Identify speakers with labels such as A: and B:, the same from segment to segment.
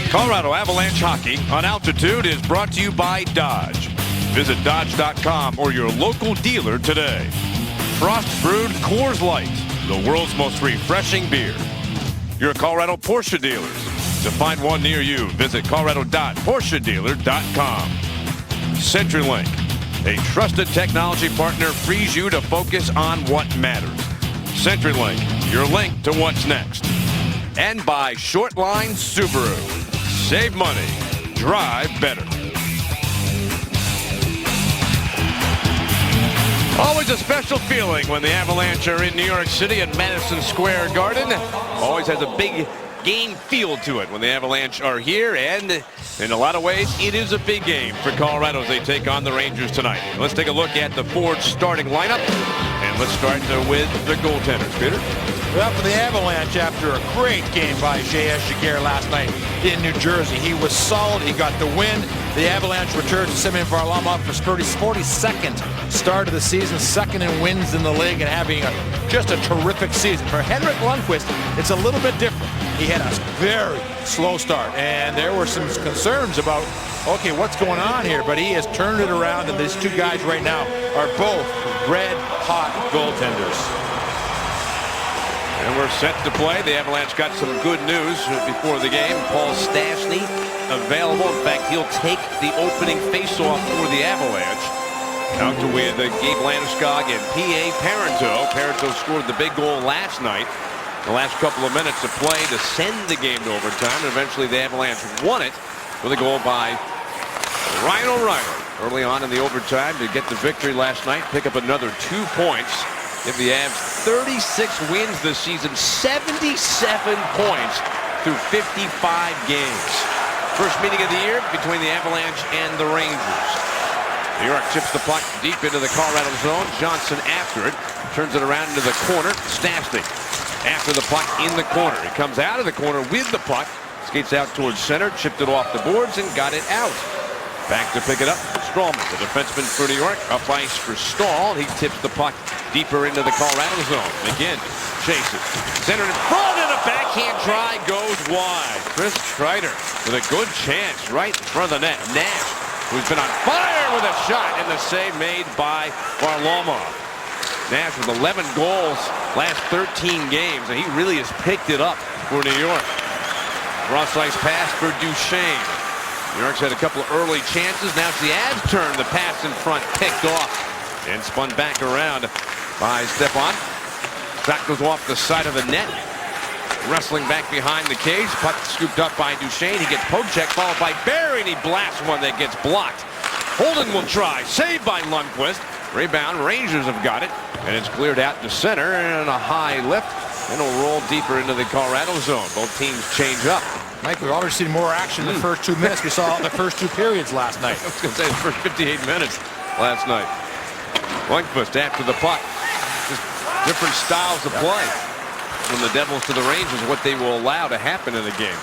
A: Colorado Avalanche Hockey on Altitude is brought to you by Dodge. Visit Dodge.com or your local dealer today. Frost Brewed Coors Light, the world's most refreshing beer. Your Colorado Porsche dealers. To find one near you, visit colorado.porschedealer.com. CenturyLink, a trusted technology partner, frees you to focus on what matters. CenturyLink, your link to what's next. And by Shortline Subaru. Save money, drive better. Always a special feeling when the Avalanche are in New York City at Madison Square Garden. Always has a big game feel to it when the Avalanche are here, and in a lot of ways it is a big game for Colorado as they take on the Rangers tonight. Let's take a look at the Ford starting lineup, and let's start with the goaltenders. Peter?
B: Well, for the Avalanche, after a great game by J.S. Giguère last night in New Jersey, he was solid. He got the win. The Avalanche returns to Semyon Varlamov for 42nd start of the season, second in wins in the league, and having just a terrific season. For Henrik Lundqvist, it's a little bit different. He had a very slow start, and there were some concerns about, okay, what's going on here? But he has turned it around, and these two guys right now are both red-hot goaltenders.
A: And we're set to play. The Avalanche got some good news before the game. Paul Stastny available. In fact, he'll take the opening faceoff for the Avalanche. Out to with Gabe Landeskog and P.A. Parenteau. Parenteau scored the big goal last night. The last couple of minutes of play to send the game to overtime. And eventually the Avalanche won it with a goal by Ryan O'Reilly early on in the overtime to get the victory last night. Pick up another 2 points. Give the Avs 36 wins this season, 77 points through 55 games. First meeting of the year between the Avalanche and the Rangers. New York chips the puck deep into the Colorado zone. Johnson after it, turns it around into the corner. Stastny after the puck in the corner. He comes out of the corner with the puck, skates out towards center, chipped it off the boards and got it out. Back to pick it up, Strawman, the defenseman for New York, up ice for Stahl. He tips the puck deeper into the Colorado zone. McGinn chases, centered in front, and a backhand try goes wide. Chris Kreider with a good chance right in front of the net. Nash, who's been on fire with a shot, and the save made by Varlamov. Nash with 11 goals last 13 games, and he really has picked it up for New York. Cross ice pass for Duchesne. New York's had a couple of early chances. Now it's the Avs' turn. The pass in front picked off and spun back around by Stepan. Shot goes off the side of the net. Wrestling back behind the cage. Puck scooped up by Duchesne. He gets poke check, followed by Barry, and he blasts one that gets blocked. Holden will try. Saved by Lundqvist. Rebound. Rangers have got it. And it's cleared out to center and a high lift. And it'll roll deeper into the Colorado zone. Both teams change up.
B: Mike, we've already seen more action in the first 2 minutes. We saw the first 2 periods last night.
A: I was going to say the first 58 minutes last night. Lundqvist after the puck. Just different styles of play from the Devils to the Rangers, what they will allow to happen in the game.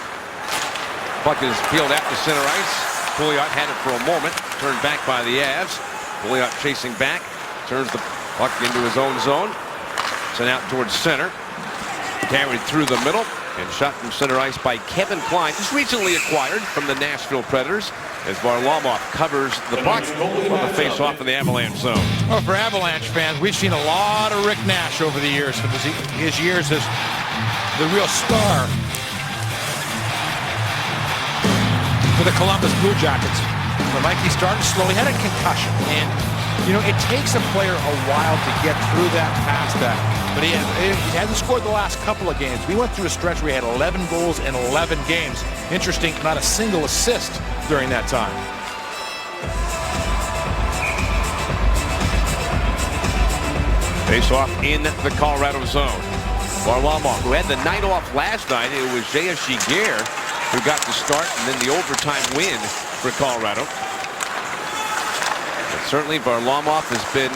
A: Puck is peeled out to center ice. Pouliot had it for a moment. Turned back by the Avs. Pouliot chasing back. Turns the puck into his own zone. Sent out towards center. Carried through the middle. And shot from center ice by Kevin Klein, just recently acquired from the Nashville Predators, as Varlamov covers the puck on the face-off in the Avalanche zone.
B: Well, for Avalanche fans, we've seen a lot of Rick Nash over the years. For his years as the real star for the Columbus Blue Jackets. But Mike, he started slowly, had a concussion, and you know it takes a player a while to get through that, past that. But he hasn't scored the last couple of games. We went through a stretch where he had 11 goals in 11 games. Interesting, not a single assist during that time.
A: Face off in the Colorado zone. Varlamov, who had the night off last night. It was J.S. Giguère who got the start and then the overtime win for Colorado. But certainly Varlamov has been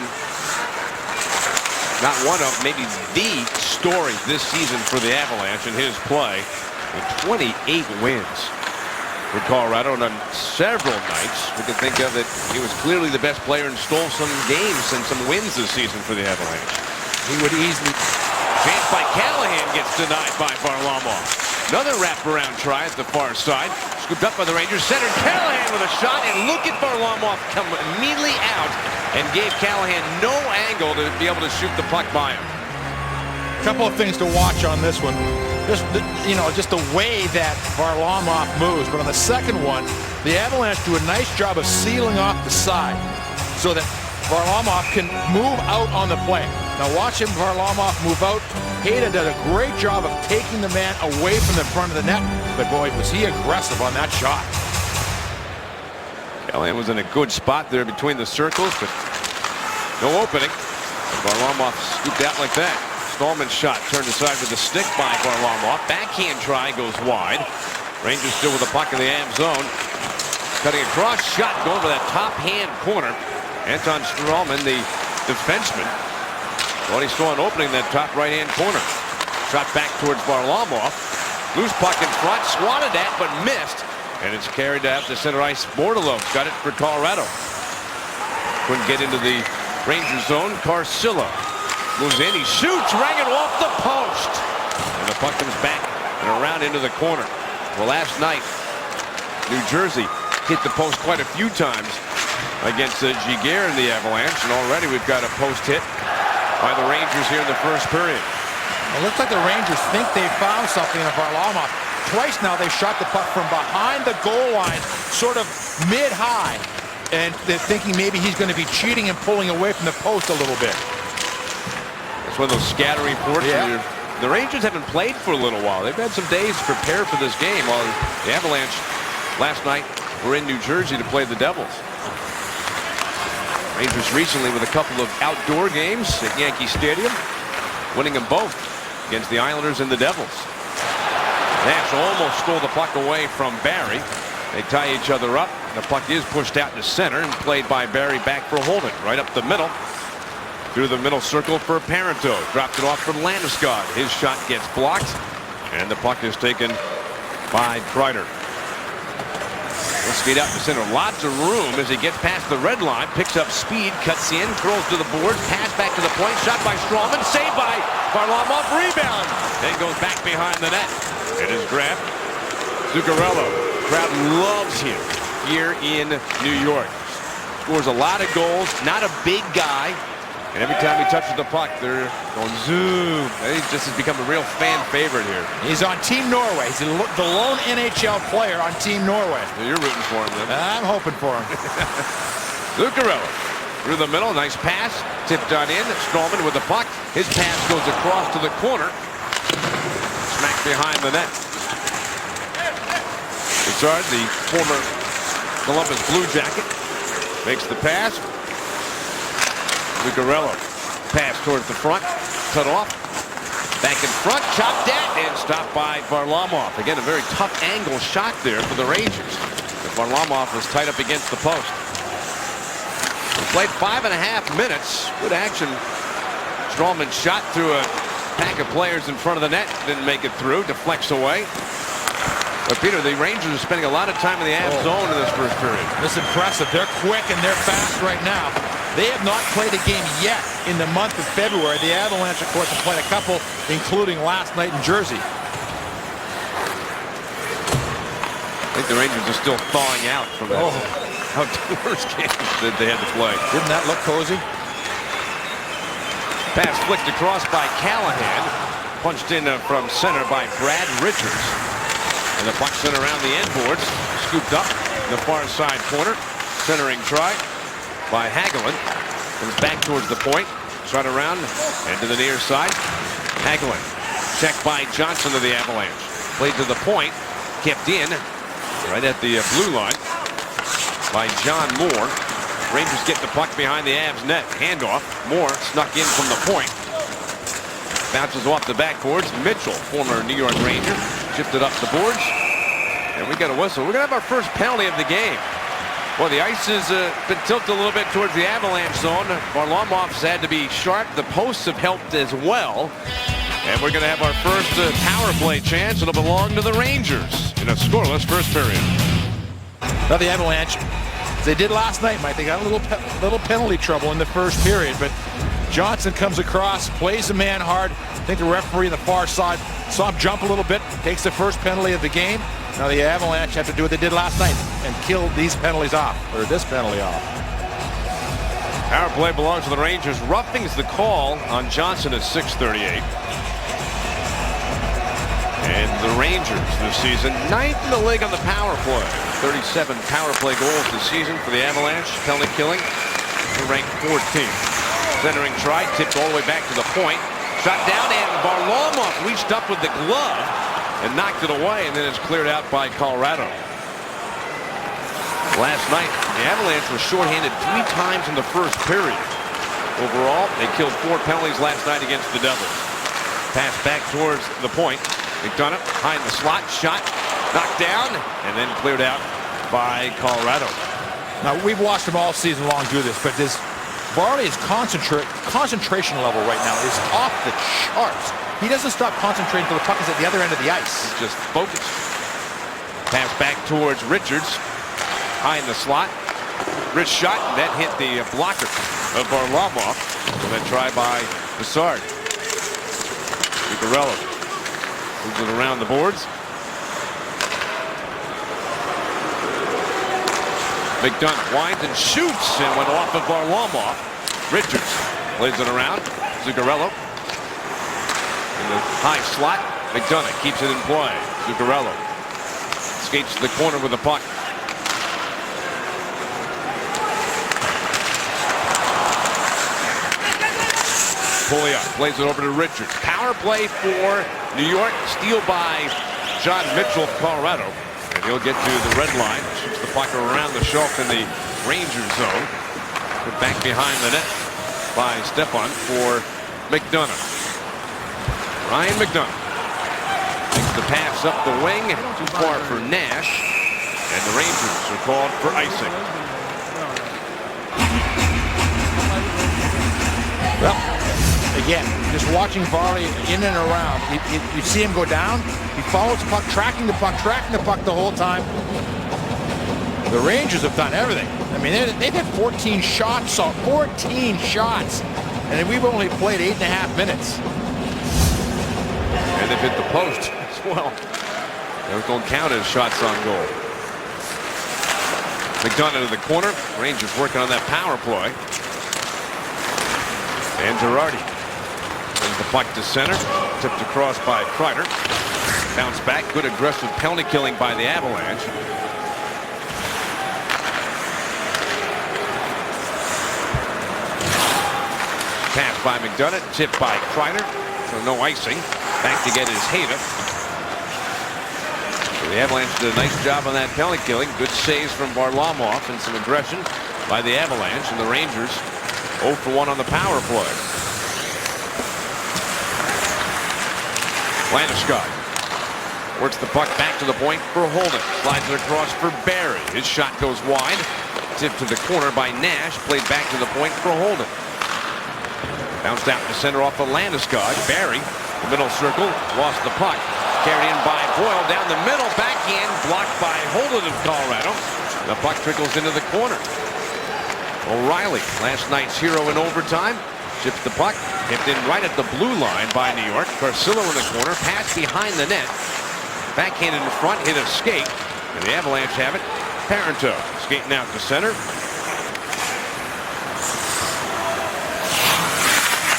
A: not one of, maybe the story this season for the Avalanche in his play. With 28 wins for Colorado, and on several nights we can think of that he was clearly the best player and stole some games and some wins this season for the Avalanche.
B: He would easily.
A: Chance by Callahan gets denied by Varlamov. Another wraparound try at the far side. Scooped up by the Rangers. Centered Callahan with a shot, and look at Varlamov come immediately out and gave Callahan no angle to be able to shoot the puck by him.
B: A couple of things to watch on this one. Just the way that Varlamov moves. But on the second one, the Avalanche do a nice job of sealing off the side so that Varlamov can move out on the play. Now watch him, Varlamov, move out. Hayda did a great job of taking the man away from the front of the net. But boy, was he aggressive on that shot.
A: Callahan was in a good spot there between the circles, but no opening. Varlamov scooped out like that. Stallman's shot turned aside with the stick by Varlamov. Backhand try goes wide. Rangers still with the puck in the Avs zone. Cutting across, shot going for that top hand corner. Anton Strawman, the defenseman, thought he saw an opening in that top right hand corner. Shot back towards Varlamov. Loose puck in front, swatted at but missed. And it's carried out to center ice. Bordeleau got it for Colorado. Couldn't get into the Rangers zone. Carcillo moves in, he shoots, rang it off the post. And the puck comes back and around into the corner. Well, last night, New Jersey hit the post quite a few times against Giguère and the Avalanche. And already we've got a post hit by the Rangers here in the first period.
B: It looks like the Rangers think they found something in Varlamov. Twice now they shot the puck from behind the goal line, sort of mid-high. And they're thinking maybe he's going to be cheating and pulling away from the post a little bit.
A: It's one of those scatter reports.
B: Yeah.
A: The Rangers haven't played for a little while. They've had some days to prepare for this game, while the Avalanche last night were in New Jersey to play the Devils. Rangers recently with a couple of outdoor games at Yankee Stadium, winning them both against the Islanders and the Devils. Nash almost stole the puck away from Barry. They tie each other up. The puck is pushed out to center and played by Barry back for Holden. Right up the middle. Through the middle circle for Parenteau. Dropped it off from Landeskog. His shot gets blocked. And the puck is taken by Kreider. Let's speed out to center. Lots of room as he gets past the red line. Picks up speed. Cuts in. Curls to the boards. Pass back to the point. Shot by Strawman. Saved by Varlamov. Rebound. Then goes back behind the net. It is grabbed. Zuccarello. Crowd loves him here in New York. Scores a lot of goals. Not a big guy. And every time he touches the puck, they're going zoom. He just has become a real fan favorite here.
B: He's on Team Norway. He's the lone NHL player on Team Norway.
A: So you're rooting for him then.
B: I'm hoping for him.
A: Zuccarello through the middle. Nice pass. Tipped on in. Strawman with the puck. His pass goes across to the corner. Smack behind the net. Richard, the former Columbus Blue Jacket, makes the pass. Zuccarello pass towards the front, cut off, back in front, chopped at, and stopped by Varlamov. Again, a very tough angle shot there for the Rangers. But Varlamov was tight up against the post. We played 5.5 minutes. Good action. Strawman shot through a pack of players in front of the net. Didn't make it through. Deflects away. But Peter, the Rangers are spending a lot of time in the Avs zone in this first period.
B: It's impressive. They're quick and they're fast right now. They have not played a game yet in the month of February. The Avalanche, of course, have played a couple, including last night in Jersey.
A: I think the Rangers are still thawing out from that outdoors game that they had to play.
B: Didn't that look cozy?
A: Pass flicked across by Callahan. Punched in from center by Brad Richards. And the puck sent around the end boards. Scooped up in the far side corner. Centering try by Hagelin. Comes back towards the point. Shot around and to the near side. Hagelin. Checked by Johnson of the Avalanche. Played to the point. Kept in. Right at the blue line by John Moore. Rangers get the puck behind the Avs net. Handoff. Moore snuck in from the point. Bounces off the backboards. Mitchell, former New York Ranger, shifted up the boards. And we got a whistle. We're going to have our first penalty of the game. Well, the ice has been tilted a little bit towards the Avalanche zone. Varlamov's had to be sharp. The posts have helped as well. And we're going to have our first power play chance. It'll belong to the Rangers in a scoreless first period.
B: Now the Avalanche, as they did last night, Mike, they got a little penalty trouble in the first period, but Johnson comes across, plays the man hard. I think the referee on the far side saw him jump a little bit, takes the first penalty of the game. Now the Avalanche have to do what they did last night and kill these penalties off, or this penalty off.
A: Power play belongs to the Rangers. Roughing's the call on Johnson at 6:38. And the Rangers this season, 9th in the league on the power play. 37 power play goals this season for the Avalanche. Penalty killing, they're ranked 14th. Centering try, tipped all the way back to the point. Shot down, and Varlamov reached up with the glove and knocked it away, and then it's cleared out by Colorado. Last night, the Avalanche were shorthanded 3 times in the first period. Overall, they killed 4 penalties last night against the Devils. Pass back towards the point. McDonough behind the slot, shot, knocked down, and then cleared out by Colorado.
B: Now, we've watched him all season long do this, but this Varley's concentration level right now is off the charts. He doesn't stop concentrating until the puck is at the other end of the ice.
A: He's just focused. Pass back towards Richards. High in the slot. Rich shot, and that hit the blocker of Varlamov. And then try by Bessard. Zuccarello moves it around the boards. McDonough winds and shoots and went off of Varlamov. Richards plays it around. Zuccarello in the high slot. McDonough keeps it in play. Zuccarello skates to the corner with the puck. Pouliot plays it over to Richards. Power play for New York. Steal by John Mitchell of Colorado. And he'll get to the red line. Shoots the puck around the shelf in the Rangers zone. Put back behind the net by Stepan for McDonough. Ryan McDonough makes the pass up the wing. Too far for Nash. And the Rangers are called for icing.
B: Well, again, just watching Varley in and around, you see him go down. He follows the puck, tracking the puck the whole time. The Rangers have done everything. I mean, they've had 14 shots, 14 shots, and we've only played 8.5 minutes.
A: And they've hit the post as well. Those don't count as shots on goal. McDonough to the corner. Rangers working on that power play. And Girardi brings the puck to center. Tipped across by Kreider. Bounce back. Good aggressive penalty killing by the Avalanche. Pass by McDonough. Tipped by Kreider. So no icing. Back to get his Hayda. So the Avalanche did a nice job on that penalty killing. Good saves from Varlamov and some aggression by the Avalanche. And the Rangers 0 for 1 on the power play. Landeskog works the puck back to the point for Holden. Slides it across for Barry. His shot goes wide. Tipped to the corner by Nash. Played back to the point for Holden. Bounced out to center off of Landeskog. Barry, the middle circle, lost the puck. Carried in by Boyle down the middle. Backhand blocked by Holden of Colorado. The puck trickles into the corner. O'Reilly, last night's hero in overtime, chips the puck, tipped in right at the blue line by New York. Carcillo in the corner, pass behind the net. Backhand in front, hit a skate, and the Avalanche have it. Parenteau skating out to center.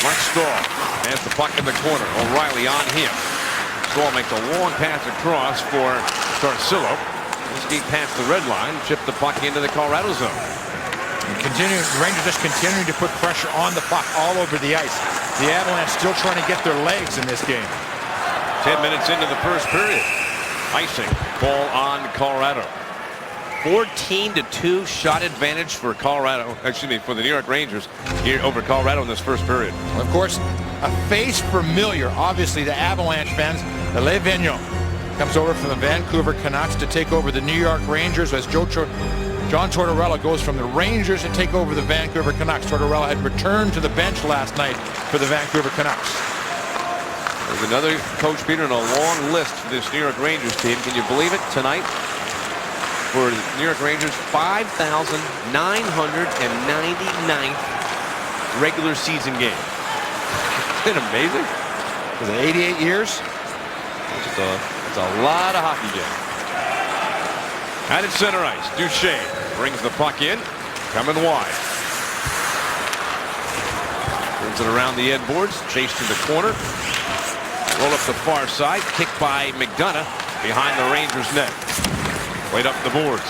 A: Mark Stahl has the puck in the corner. O'Reilly on him. Stahl makes a long pass across for Carcillo. Skate past the red line, chip the puck into the Colorado zone.
B: The Rangers just continuing to put pressure on the puck all over the ice. The Avalanche still trying to get their legs in this game.
A: 10 minutes into the first period. Icing ball on Colorado. 14-2 shot advantage for Colorado. Excuse me, for the New York Rangers here over Colorado in this first period.
B: Of course, a face familiar, obviously, to Avalanche fans. Le Vignon comes over from the Vancouver Canucks to take over the New York Rangers as John Tortorella goes from the Rangers to take over the Vancouver Canucks. Tortorella had returned to the bench last night for the Vancouver Canucks.
A: There's another Coach Peter and a long list for this New York Rangers team. Can you believe it? Tonight, for the New York Rangers, 5,999th regular season game. Isn't it amazing?
B: Was it 88 years?
A: It's a lot of hockey game. Out at center ice, Duchesne brings the puck in, coming wide. Brings it around the end boards, chased to the corner. Roll up the far side, kicked by McDonough behind the Rangers net. Played up the boards.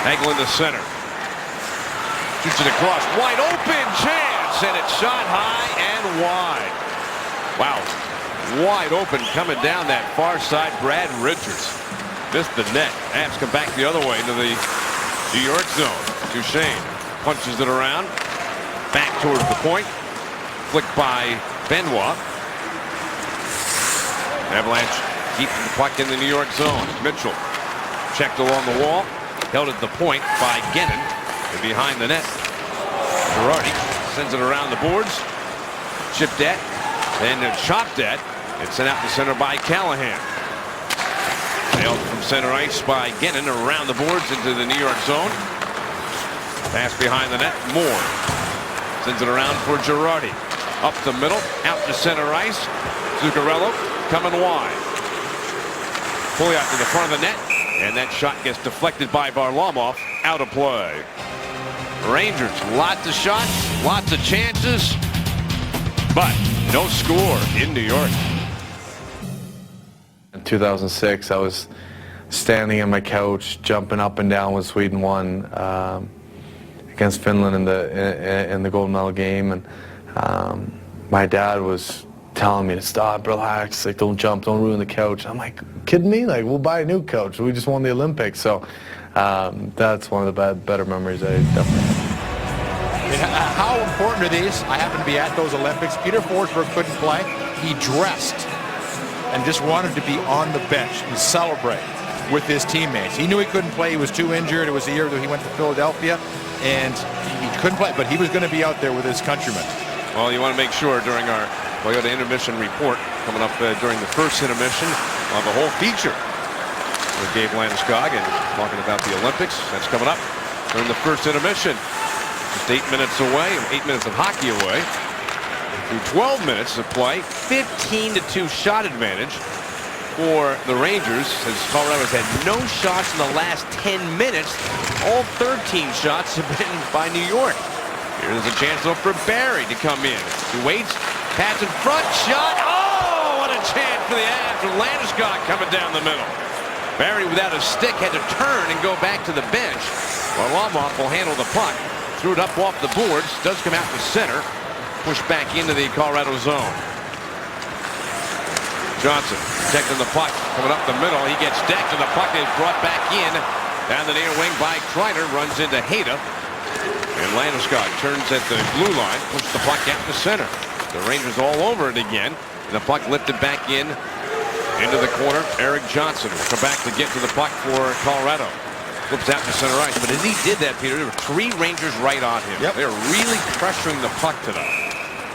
A: Hagelin to center. Shoots it across, wide open chance, and it's shot high and wide. Wow, wide open coming down that far side. Brad Richards missed the net. Avs come back the other way into the New York zone. Duchesne punches it around, back towards the point. Flicked by Benoit. Avalanche keeping the puck in the New York zone. Mitchell checked along the wall, held at the point by Gennon, and behind the net. Girardi sends it around the boards, chipped at, then chopped at, and sent out to center by Callahan. Held from center ice by Gennon around the boards into the New York zone. Pass behind the net. Moore sends it around for Girardi. Up the middle, out to center ice. Zuccarello coming wide. Pouliot to the front of the net, and that shot gets deflected by Varlamov, out of play. Rangers, lots of shots, lots of chances, but no score in New York.
C: In 2006, I was standing on my couch, jumping up and down when Sweden won against Finland in the gold medal game, and my dad was telling me to stop, relax, like don't jump, don't ruin the couch. I'm like, kidding me? Like, we'll buy a new couch. We just won the Olympics. So that's one of the better memories I definitely have.
B: How important are these? I happened to be at those Olympics. Peter Forsberg couldn't play. He dressed and just wanted to be on the bench and celebrate with his teammates. He knew he couldn't play. He was too injured. It was the year that he went to Philadelphia, and he couldn't play, but he was going to be out there with his countrymen.
A: Well, you want to make sure during our Toyota intermission report coming up during the first intermission, we'll have a whole feature with Gabe Landeskog and talking about the Olympics. That's coming up during the first intermission. Just 8 minutes away, 8 minutes of hockey away. Through 12 minutes of play, 15-2 shot advantage for the Rangers, as Colorado has had no shots in the last 10 minutes. All 13 shots have been by New York. Here's a chance though for Barry to come in. He waits, pass in front, shot. Oh, what a chance for the Avs with Landeskog coming down the middle. Barry without a stick had to turn and go back to the bench. Varlamov will handle the puck. Threw it up off the boards, does come out to center. Pushed back into the Colorado zone. Johnson protecting the puck, coming up the middle. He gets decked and the puck is brought back in. Down the near wing by Kreider, runs into Hayda. And Landeskog turns at the blue line, pushes the puck out to center. The Rangers all over it again. And the puck lifted back in into the corner. Eric Johnson will come back to get to the puck for Colorado. Flips out to center ice. But as he did that, Peter, there were 3 Rangers right on him.
B: Yep.
A: They're really pressuring the puck tonight.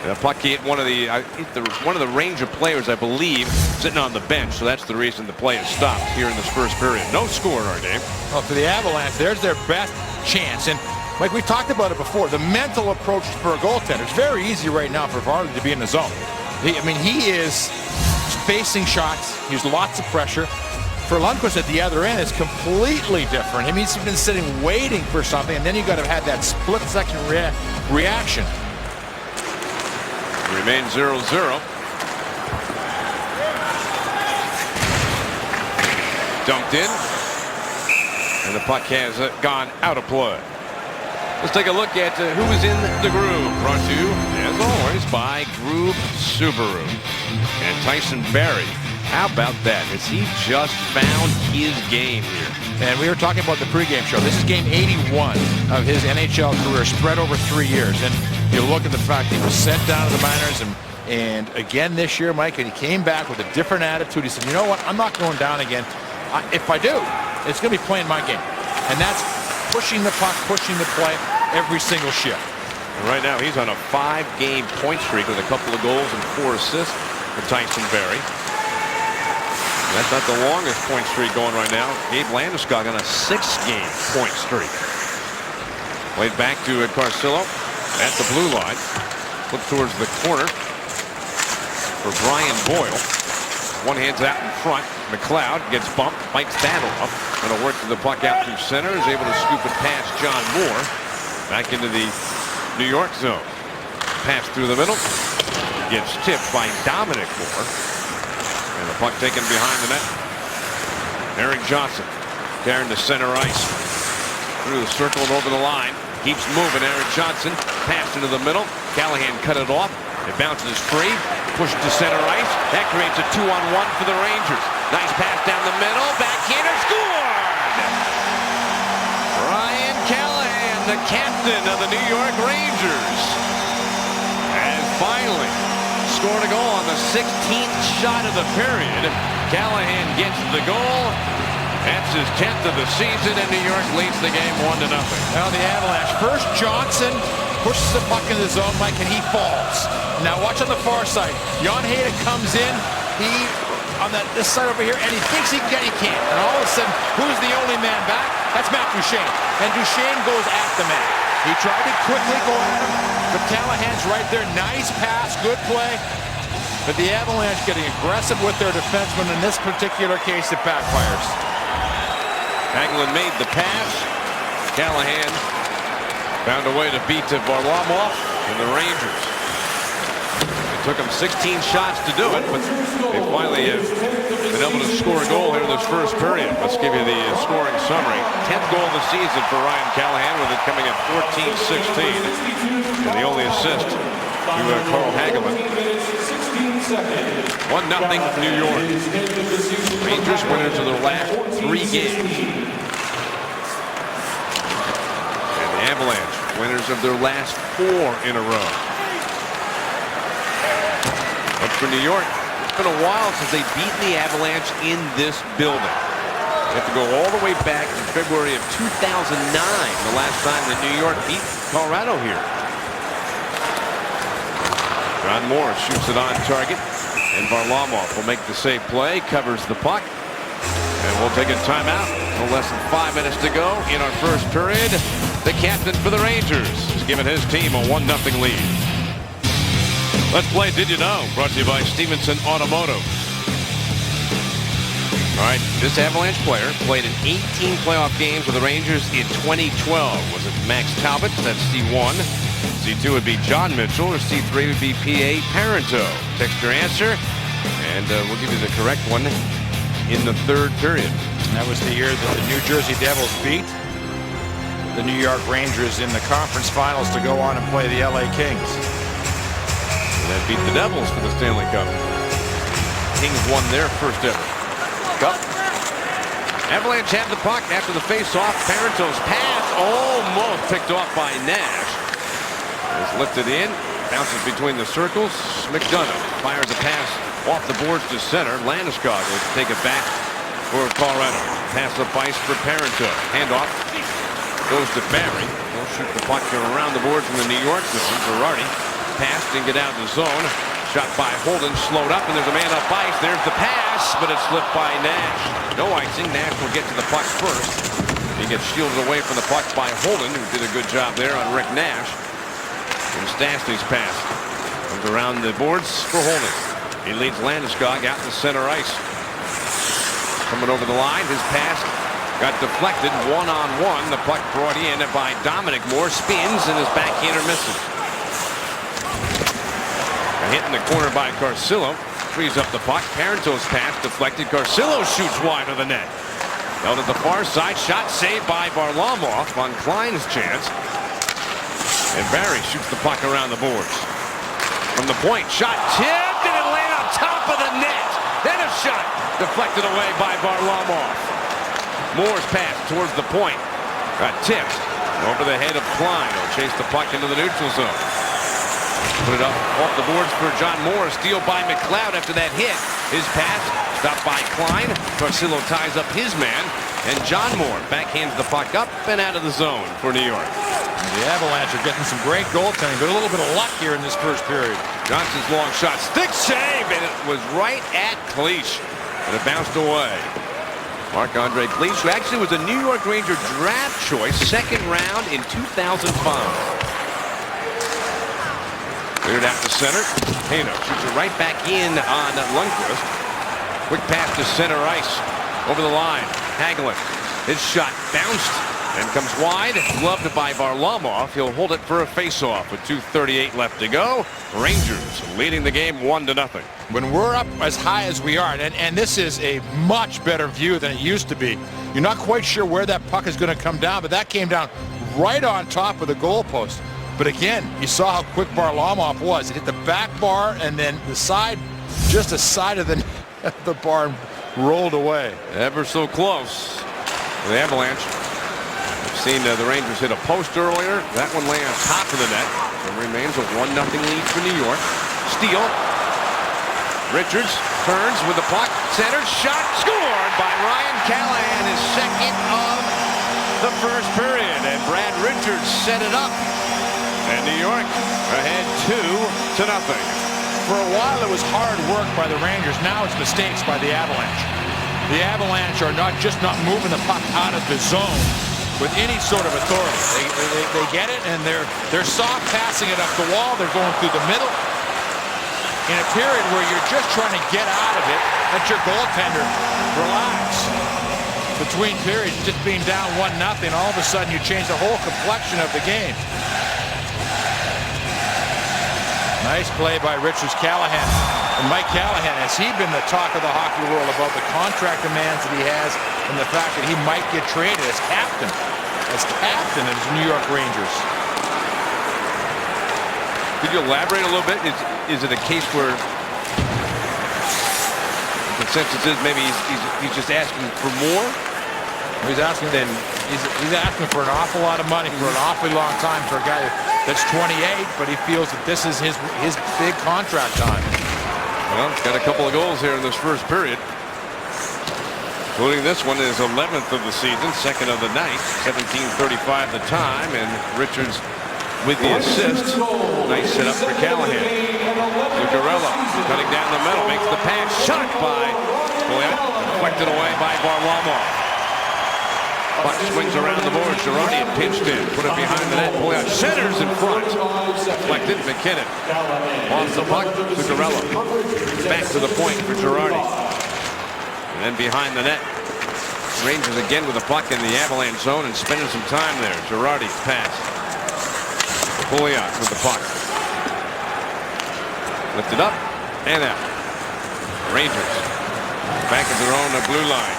A: The puck hit one of the Ranger players, I believe, sitting on the bench. So that's the reason the play has stopped here in this first period. No score in our game.
B: Well, for the Avalanche, there's their best chance. And like we talked about it before, the mental approach for a goaltender. It's very easy right now for Varley to be in the zone. He is facing shots. He's lots of pressure. For Lundqvist at the other end, it's completely different. He's been sitting waiting for something, and then you got to have that split-second reaction.
A: Remains 0-0. Dumped in, and the puck has gone out of play. Let's take a look at who is in the groove. Brought to you, as always, by Groove Subaru. And Tyson Barrie. How about that? Has he just found his game here?
B: And we were talking about the pregame show. This is game 81 of his NHL career, spread over 3 years. And you look at the fact he was sent down to the minors, and again this year, Mike, and he came back with a different attitude. He said, you know what? I'm not going down again. If I do, it's going to be playing my game. And that's pushing the puck, pushing the play every single shift.
A: And right now, he's on a 5-game point streak with a couple of goals and 4 assists for Tyson Barrie. That's not the longest point streak going right now. Gabe Landeskog on a 6-game point streak. Played back to Carcillo at the blue line. Flip towards the corner. for Brian Boyle. One hand's out in front. McLeod gets bumped, fights that off. Going to work to the puck out through center. Is able to scoop it past John Moore. Back into the New York zone. Pass through the middle. Gets tipped by Dominic Moore. And the puck taken behind the net. Eric Johnson carrying to center ice. Through the circle and over the line. Keeps moving. Eric Johnson passed into the middle. Callahan cut it off. It bounces free. Pushed to center ice. That creates a 2-on-1 for the Rangers. Nice pass down the middle. Backhander scored! Ryan Callahan, the captain of the New York Rangers, has finally scored a goal on the 16th shot of the period. Callahan gets the goal. That's his 10th of the season, and New York leads the game 1-0.
B: Now the Avalanche. First, Johnson pushes the puck in the zone, Mike, and he falls. Now watch on the far side. Jan Hayek comes in. He on this side over here, and he thinks he can get. He can't. And all of a sudden, who's the only man back? That's Matt Duchene. And Duchene goes at the man. He tried to quickly go at him, but Callahan's right there. Nice pass, good play. But the Avalanche getting aggressive with their defenseman. In this particular case, it backfires.
A: Hagelin made the pass. Callahan found a way to beat Varlamov and the Rangers. It took them 16 shots to do it, but they finally have been able to score a goal here in this first period. Let's give you the scoring summary. 10th goal of the season for Ryan Callahan, with it coming at 14-16. And the only assist to Carl Hagelin. 1-0 New York. Rangers winners of their last 3 games. And the Avalanche winners of their last 4 in a row. But for New York, it's been a while since they've beaten the Avalanche in this building. They have to go all the way back to February of 2009, the last time that New York beat Colorado here. John Moore shoots it on target, and Varlamov will make the safe play, covers the puck, and we'll take a timeout. No less than 5 minutes to go in our first period. The captain for the Rangers is giving his team a 1-0 lead. Let's play Did You Know? Brought to you by Stevenson Automotive. All right, this Avalanche player played in 18 playoff games with the Rangers in 2012. Was it Max Talbot? That's C1. C2 would be John Mitchell, or C3 would be P.A. Parento. Text your answer, and we'll give you the correct one in the third period.
B: And that was the year that the New Jersey Devils beat the New York Rangers in the conference finals to go on and play the L.A. Kings.
A: And that beat the Devils for the Stanley Cup. Kings won their first ever cup. Avalanche have the puck after the face-off. Parento's pass almost picked off by Nash. Is lifted in, bounces between the circles. McDonough fires a pass off the boards to center. Landeskog will take it back for Colorado. Pass up ice for Parento. Handoff goes to Barry. He'll shoot the puck around the boards in the New York zone. Girardi passed and get out of the zone. Shot by Holden, slowed up, and there's a man up ice. There's the pass, but it's slipped by Nash. No icing. Nash will get to the puck first. He gets shielded away from the puck by Holden, who did a good job there on Rick Nash. And Stastny's pass comes around the boards for Holden. He leads Landeskog out to center ice. Coming over the line, his pass got deflected one-on-one. The puck brought in by Dominic Moore. Spins, and his backhander misses. A hit in the corner by Carcillo. Frees up the puck. Parento's pass deflected. Carcillo shoots wide of the net. Held at the far side. Shot saved by Varlamov on Klein's chance. And Barry shoots the puck around the boards. From the point, shot tipped, and it landed on top of the net. Then a shot deflected away by Varlamov. Moore's pass towards the point. Got tipped over the head of Klein. He'll chase the puck into the neutral zone. Put it up off the boards for John Moore. Steal by McLeod after that hit. His pass stopped by Klein. Carcillo ties up his man. And John Moore backhands the puck up and out of the zone for New York.
B: The Avalanche are getting some great goaltending, but a little bit of luck here in this first period.
A: Johnson's long shot. Stick save, and it was right at Cleach. And it bounced away. Marc-Andre Cleach, who actually was a New York Ranger draft choice, second round in 2005. Cleared out to center. Haino shoots it right back in on Lundqvist. Quick pass to center ice. Over the line. Hagelin. His shot bounced and comes wide. Gloved by Varlamov. He'll hold it for a face-off with 2:38 left to go. Rangers leading the game 1-0.
B: When we're up as high as we are, and this is a much better view than it used to be. You're not quite sure where that puck is going to come down, but that came down right on top of the goalpost. But again, you saw how quick Varlamov was. It hit the back bar and then the side, just the side of the bar rolled away.
A: Ever so close. The Avalanche. We've seen the Rangers hit a post earlier. That one laying on top of the net. It remains a 1-0 lead for New York. Steal. Richards turns with the puck. Centered. Shot. Scored by Ryan Callahan. His second of the first period. And Brad Richards set it up. And New York ahead 2-0.
B: For a while it was hard work by the Rangers. Now it's mistakes by the Avalanche. The Avalanche are not moving the puck out of the zone with any sort of authority. They get it and they're soft passing it up the wall. They're going through the middle. In a period where you're just trying to get out of it, let your goaltender relax. Between periods, just being down 1-0, all of a sudden you change the whole complexion of the game. Nice play by Richards. Callahan. And Mike Callahan, has he been the talk of the hockey world about the contract demands that he has and the fact that he might get traded as captain of the New York Rangers?
A: Could you elaborate a little bit? Is it a case where the consensus is maybe he's just asking for more?
B: He's asking for an awful lot of money for an awfully long time for a guy that's 28, but he feels that this is his big contract time.
A: Well, he's got a couple of goals here in this first period, including this one is 11th of the season, second of the night. 17:35 the time, and Richards with the assist. Nice setup for Callahan. Zuccarello cutting down the middle, makes the pass. Shot by Pouliot, deflected away by Varlamov. Puck swings around the board. Girardi pinched in. Put it behind the net. Pouliot centers in front. Deflected. McKinnon off the puck. Zuccarello back to the point for Girardi. And then behind the net. Rangers again with the puck in the Avalanche zone and spending some time there. Girardi's pass. Pouliot with the puck. Lifted up and out. Rangers back at their own blue line.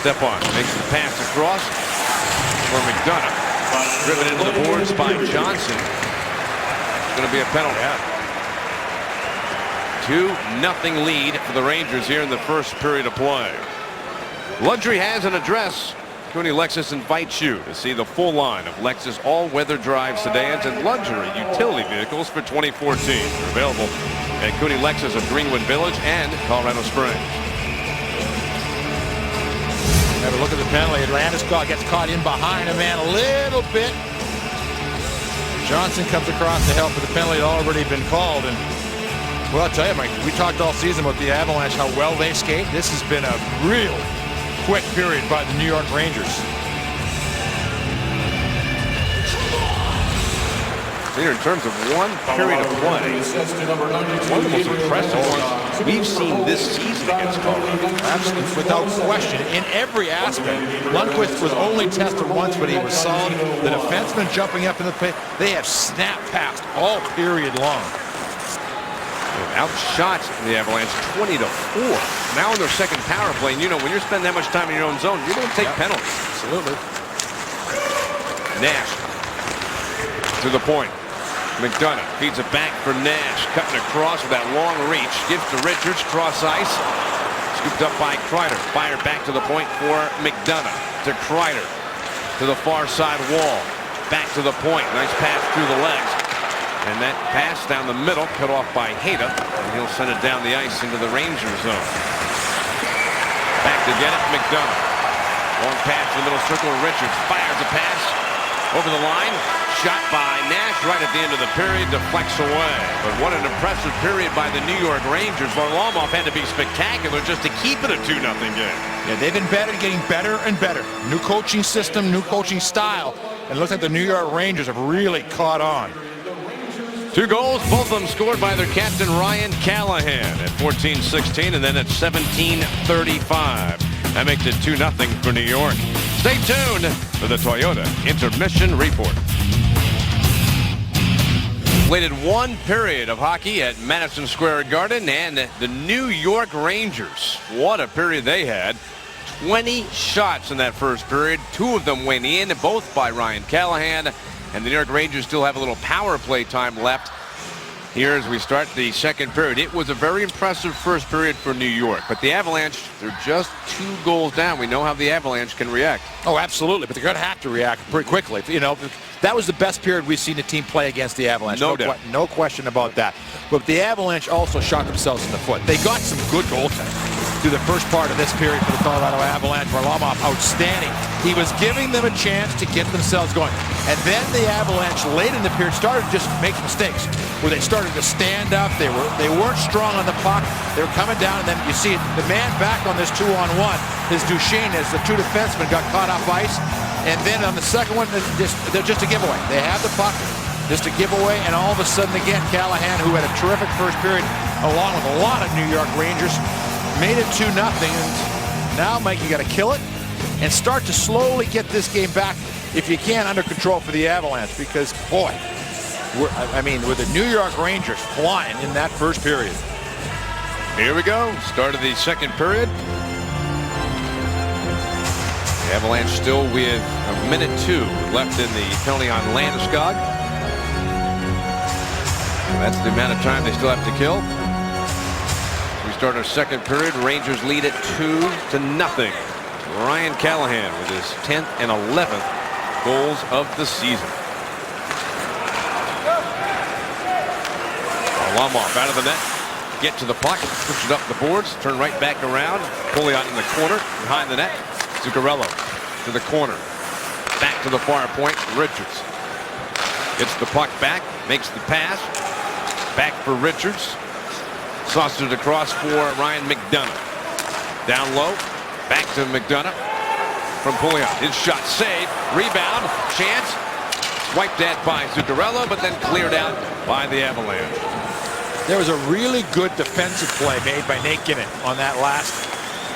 A: Stepan makes the pass across for McDonough. Driven into the boards by Johnson. It's going to be a penalty. 2-0 lead for the Rangers here in the first period of play. Luxury has an address. Cooney Lexus invites you to see the full line of Lexus all-weather drive sedans and luxury utility vehicles for 2014. They're available at Cooney Lexus of Greenwood Village and Colorado Springs.
B: Have a look at the penalty. Landeskog gets caught in behind a man a little bit. Johnson comes across to help, but the penalty had already been called. And well, I'll tell you, Mike, we talked all season about the Avalanche, how well they skate. This has been a real quick period by the New York Rangers.
A: Here, in terms of one period of play, one of the most impressive ones we've seen this season against Colorado.
B: Absolutely, without question, in every aspect. Lundqvist was only tested once, but he was solid. The defensemen jumping up in the pit, they have snapped past all period long.
A: Outshot the Avalanche 20-4. Now in their second power play, and you know when you're spending that much time in your own zone, you're going to take penalties.
B: Absolutely.
A: Nash to the point. McDonough feeds it back for Nash, cutting across with that long reach. Gives to Richards, cross ice. Scooped up by Kreider. Fired back to the point for McDonough. To Kreider. To the far side wall. Back to the point. Nice pass through the legs. And that pass down the middle, cut off by Hayda. And he'll send it down the ice into the Ranger zone. Back to get it, McDonough. Long pass to the middle circle. Richards fires a pass over the line. Shot by Nash right at the end of the period, deflects away. But what an impressive period by the New York Rangers. Varlamov had to be spectacular just to keep it a 2-0 game.
B: Yeah, they've been getting better and better. New coaching system, new coaching style. And it looks like the New York Rangers have really caught on.
A: 2 goals, both of them scored by their captain Ryan Callahan at 14-16 and then at 17-35. That makes it 2-0 for New York. Stay tuned for the Toyota Intermission Report. Completed 1 period of hockey at Madison Square Garden, and the New York Rangers, what a period they had. 20 shots in that first period. 2 of them went in, both by Ryan Callahan. And the New York Rangers still have a little power play time left here as we start the second period. It was a very impressive first period for New York, but the Avalanche, they're just 2 goals down. We know how the Avalanche can react.
B: Oh, absolutely, but they're going to have to react pretty quickly. You know, that was the best period we've seen the team play against the Avalanche.
A: No doubt.
B: No question about that. But the Avalanche also shot themselves in the foot. They got some good goaltending through the first part of this period for the Colorado Avalanche. Varlamov, outstanding. He was giving them a chance to get themselves going. And then the Avalanche, late in the period, started to just make mistakes where they started to stand up. They weren't strong on the puck. They were coming down, and then you see the man back on this 2-on-1 is Duchesne, as the 2 defensemen got caught off ice. And then on the second one, they're just a giveaway. They have the puck, just a giveaway, and all of a sudden again, Callahan, who had a terrific first period, along with a lot of New York Rangers, made it 2-0. And now, Mike, you got to kill it and start to slowly get this game back, if you can, under control for the Avalanche. Because, boy, with the New York Rangers flying in that first period.
A: Here we go. Start of the second period. The Avalanche still with 1:02 left in the penalty on Landeskog. That's the amount of time they still have to kill. We start our second period. Rangers lead it 2-0. Ryan Callahan with his 10th and 11th goals of the season. Varlamov out of the net. Get to the puck. Push it up the boards. Turn right back around. Pouliot in the corner behind the net. Zuccarello to the corner. Back to the far point. Richards gets the puck back. Makes the pass. Back for Richards. Sauced across for Ryan McDonagh. Down low. Back to McDonagh from Pouliot. His shot saved. Rebound. Chance. Wiped at by Zuccarello, but then cleared out by the Avalanche.
B: There was a really good defensive play made by Nate Ginnon on that last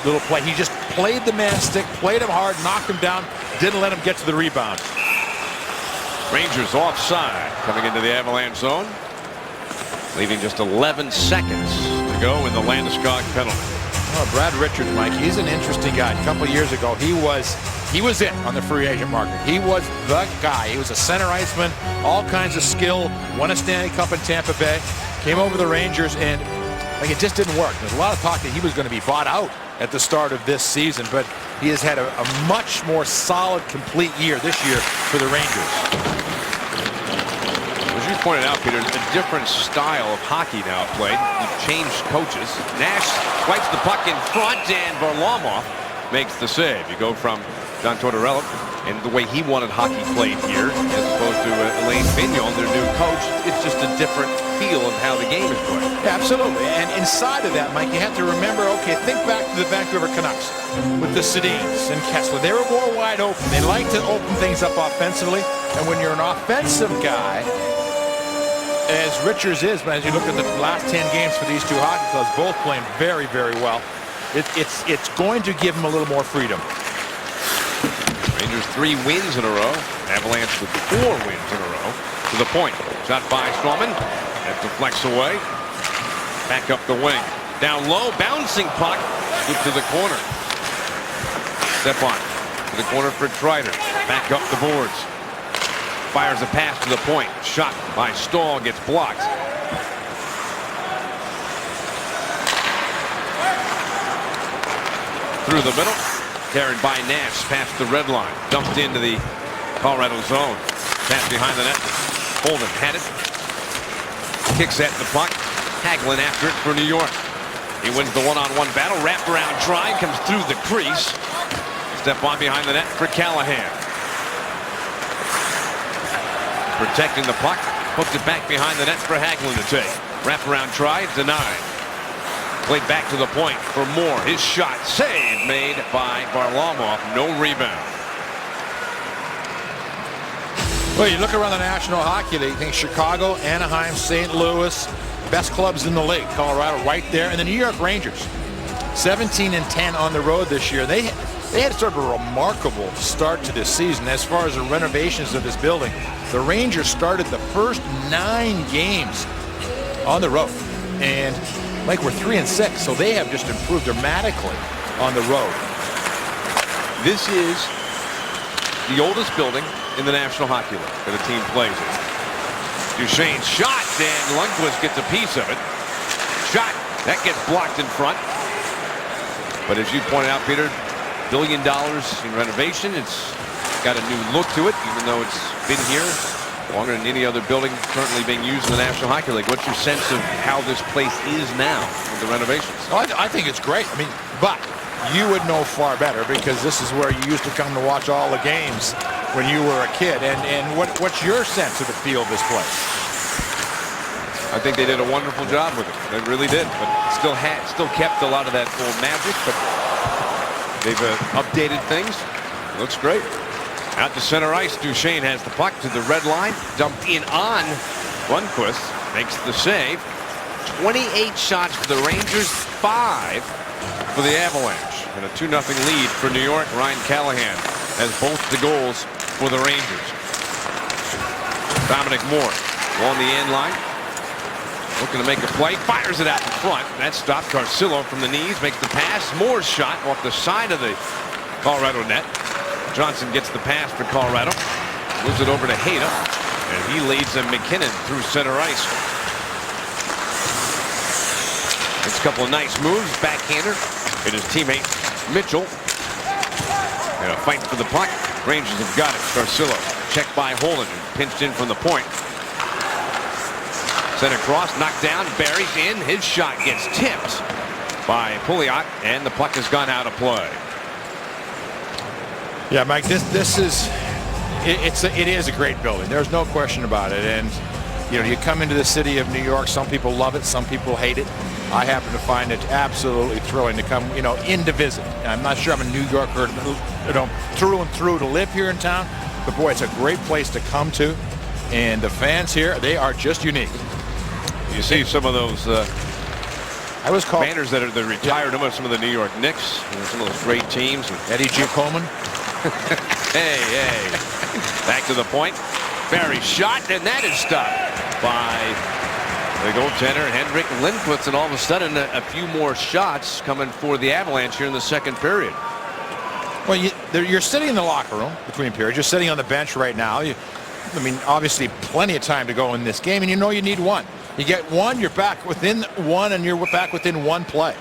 B: little play. He just played the man stick, played him hard, knocked him down, didn't let him get to the rebound.
A: Rangers offside coming into the Avalanche zone, leaving just 11 seconds to go in the Landeskog penalty.
B: Oh, Brad Richards, Mike, he's an interesting guy. A couple of years ago, he was it on the free agent market. He was the guy. He was a center iceman, all kinds of skill, won a Stanley Cup in Tampa Bay, came over the Rangers, and it just didn't work. There's a lot of talk that he was going to be bought out at the start of this season, but he has had a much more solid, complete year this year for the Rangers.
A: As you pointed out, Peter, a different style of hockey now played. You've changed coaches. Nash swipes the puck in front, and Varlamov makes the save. You go from John Tortorella and the way he wanted hockey played here, as opposed to Alain Vigneault, their new coach. It's just a different feel of how the game is played.
B: Yeah, absolutely. And inside of that, Mike, you have to remember, okay, think back to the Vancouver Canucks with the Sedins and Kessler. They were more wide open. They like to open things up offensively. And when you're an offensive guy, as Richards is, but as you look at the last 10 games for these 2 hockey clubs, both playing very, very well, it's going to give them a little more freedom.
A: Rangers 3 wins in a row. Avalanche with 4 wins in a row. To the point. Shot by Strawman. That deflects away. Back up the wing. Down low. Bouncing puck. Scoop to the corner. Step on. To the corner for Kreider. Back up the boards. Fires a pass to the point. Shot by Stahl. Gets blocked. Through the middle. Carried by Nash past the red line. Dumped into the Colorado zone. Pass behind the net. Holden had it. Kicks at the puck. Hagelin after it for New York. He wins the one-on-one battle. Wrap around try. Comes through the crease. Step on behind the net for Callahan. Protecting the puck. Hooks it back behind the net for Hagelin to take. Wrap around try. Denied. Played back to the point for Moore. His shot saved, made by Varlamov. No rebound.
B: Well, you look around the National Hockey League, you think Chicago, Anaheim, St. Louis, best clubs in the league. Colorado right there. And the New York Rangers, 17-10 on the road this year. They had sort of a remarkable start to this season as far as the renovations of this building. The Rangers started the first 9 games on the road. And like we're 3-6, so they have just improved dramatically on the road.
A: This is the oldest building in the National Hockey League that a team plays in. Duchesne's shot, and Lundqvist gets a piece of it. Shot, that gets blocked in front. But as you pointed out, Peter, $1 billion in renovation. It's got a new look to it, even though it's been here longer than any other building currently being used in the National Hockey League. What's your sense of how this place is now with the renovations?
B: Oh, I think it's great. I mean, but you would know far better because this is where you used to come to watch all the games when you were a kid. And what's your sense of the feel of this place?
A: I think they did a wonderful job with it. They really did. But still kept a lot of that old magic. But they've updated things. It looks great. Out to center ice. Duchesne has the puck to the red line. Dumped in on Lundqvist. Makes the save. 28 shots for the Rangers. 5 for the Avalanche. And a 2-0 lead for New York. Ryan Callahan has both the goals for the Rangers. Dominic Moore on the end line. Looking to make a play. Fires it out in front. That stopped Carcillo from the knees. Makes the pass. Moore's shot off the side of the Colorado net. Johnson gets the pass for Colorado. Moves it over to Hayda. And he leads a McKinnon through center ice. It's a couple of nice moves. Backhander. And his teammate Mitchell. And a fight for the puck. Rangers have got it. Carcillo checked by Holden and pinched in from the point. Sent across, knocked down, buries in. His shot gets tipped by Pouliot, and the puck has gone out of play.
B: Yeah, Mike, this is it is a great building. There's no question about it. And you know, you come into the city of New York. Some people love it, some people hate it. I happen to find it absolutely thrilling to come, you know, in to visit. I'm not sure I'm a New Yorker, you know, through and through to live here in town, but boy, it's a great place to come to. And the fans here, they are just unique.
A: You see some of those banners that are the retired, some of the New York Knicks, some of those great teams.
B: Eddie Giacomin.
A: Hey. Back to the point. Barry shot, and that is stopped by the goaltender, Henrik Lundqvist, and all of a sudden a few more shots coming for the Avalanche here in the second period.
B: Well, you're sitting in the locker room between periods. You're sitting on the bench right now. I mean, obviously plenty of time to go in this game, and you know you need one. You get one, you're back within one, and you're back within one play.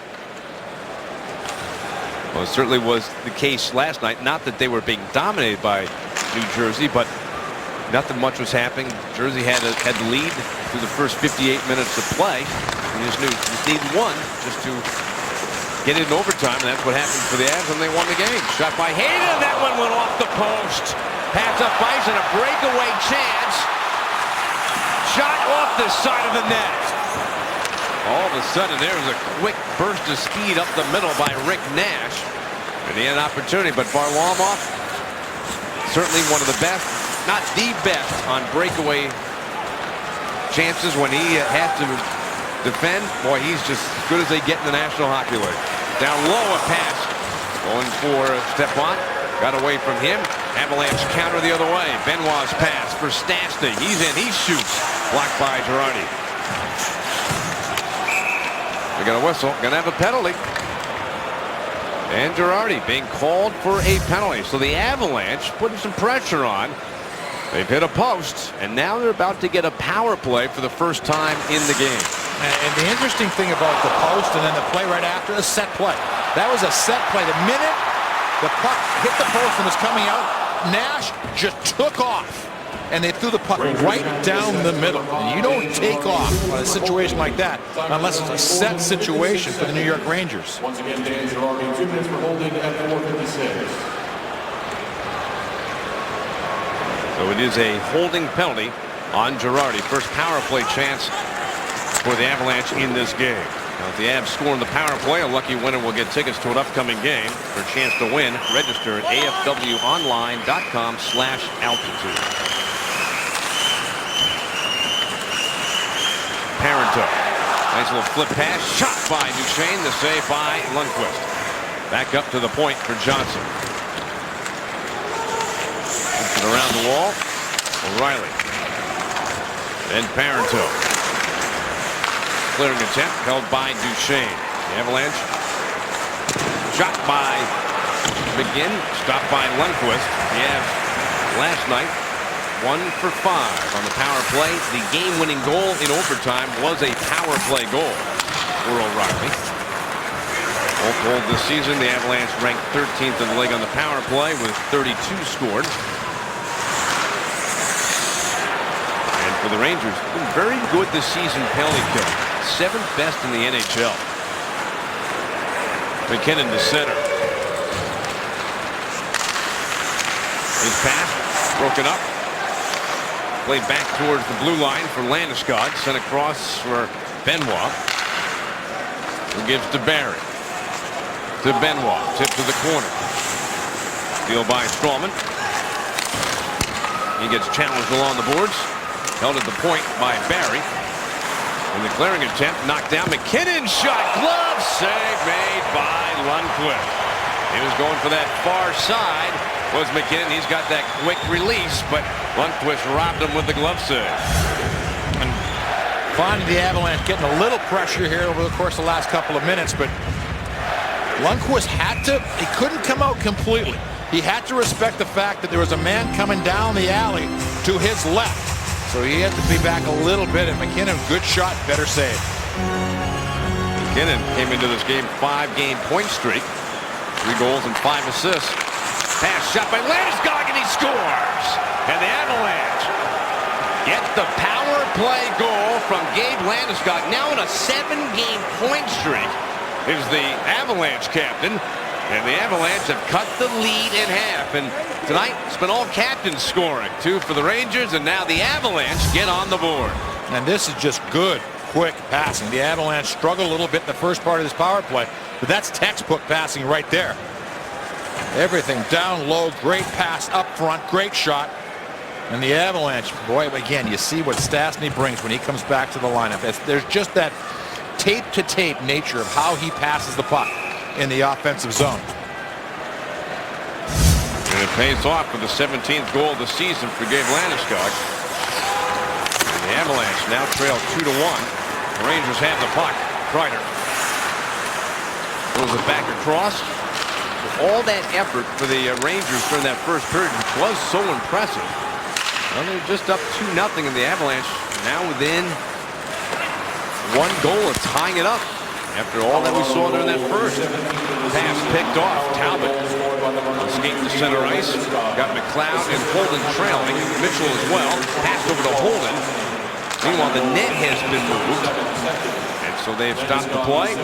A: Well, it certainly was the case last night. Not that they were being dominated by New Jersey, but nothing much was happening. Jersey had the lead through the first 58 minutes of play. You just need one just to get it in overtime, and that's what happened for the Avs, and they won the game. Shot by Hayden, that one went off the post. Pass up ice and a breakaway chance. Shot off the side of the net. All of a sudden, there was a quick burst of speed up the middle by Rick Nash. And he had an opportunity, but Varlamov, certainly one of the best, not the best, on breakaway chances when he has to defend. Boy, he's just as good as they get in the National Hockey League. Down low, a pass. Going for Stepan. Got away from him. Avalanche counter the other way. Benoit's pass for Stastny. He's in. He shoots. Blocked by Girardi. We got a whistle. Gonna have a penalty. And Girardi being called for a penalty. So the Avalanche putting some pressure on. They've hit a post, and now they're about to get a power play for the first time in the game.
B: And the interesting thing about the post and then the play right after, a set play. That was a set play. The minute the puck hit the post and was coming out, Nash just took off. And they threw the puck right down the middle. And you don't take off on a situation like that unless it's a set situation for the New York Rangers.
D: Once again, Dan Girardi, 2 minutes for holding at 4:56.
A: So it is a holding penalty on Girardi. First power play chance for the Avalanche in this game. Now, if the Avs score in the power play, a lucky winner will get tickets to an upcoming game. For a chance to win, register at afwonline.com/altitude. Parenteau. Nice little flip pass. Shot by Duchesne. The save by Lundqvist. Back up to the point for Johnson. Around the wall. O'Reilly. Then Parenteau. Clearing attempt held by Duchesne. The Avalanche. Shot by McGinn. Stopped by Lundqvist. The Avs last night 1 for 5 on the power play. The game-winning goal in overtime was a power play goal for O'Reilly. All told this season, the Avalanche ranked 13th in the league on the power play with 32 scored. And for the Rangers, been very good this season penalty kill. 7th best in the NHL. McKinnon to center. His pass broken up. Played back towards the blue line for Landeskog. Sent across for Benoit. Who gives to Barry. To Benoit. Tip to the corner. Steal by Strawman. He gets challenged along the boards. Held at the point by Barry. And the clearing attempt knocked down. McKinnon shot. Glove save made by Lundqvist. He was going for that far side. Was McKinnon. He's got that quick release, but Lundqvist robbed him with the glove save.
B: And finding the Avalanche getting a little pressure here over the course of the last couple of minutes, but Lundqvist he couldn't come out completely. He had to respect the fact that there was a man coming down the alley to his left. So he had to be back a little bit, and McKinnon, good shot, better save.
A: McKinnon came into this game 5-game point streak. 3 goals and 5 assists. Pass shot by Landeskog, and he scores. And the Avalanche get the power play goal from Gabe Landeskog. Now on a 7-game point streak is the Avalanche captain. And the Avalanche have cut the lead in half. And tonight, it's been all captains scoring. 2 for the Rangers, and now the Avalanche get on the board.
B: And this is just good, quick passing. The Avalanche struggled a little bit in the first part of this power play, but that's textbook passing right there. Everything down low, great pass up front, great shot. And the Avalanche, boy, again, you see what Stastny brings when he comes back to the lineup. There's just that tape-to-tape nature of how he passes the puck in the offensive zone.
A: And it pays off with the 17th goal of the season for Gabe Landeskog. And the Avalanche now trail 2-1. The Rangers have the puck. Kreider goes it back across. All that effort for the Rangers during that first period, which was so impressive. Well, they're just up 2-0, and the Avalanche now within 1 goal of tying it up. After all that we saw during that first. Pass picked off. Talbot escaped to center ice. Got McLeod and Holden trailing. Mitchell as well. Passed over to Holden. Meanwhile, the net has been moved. And so they have stopped the play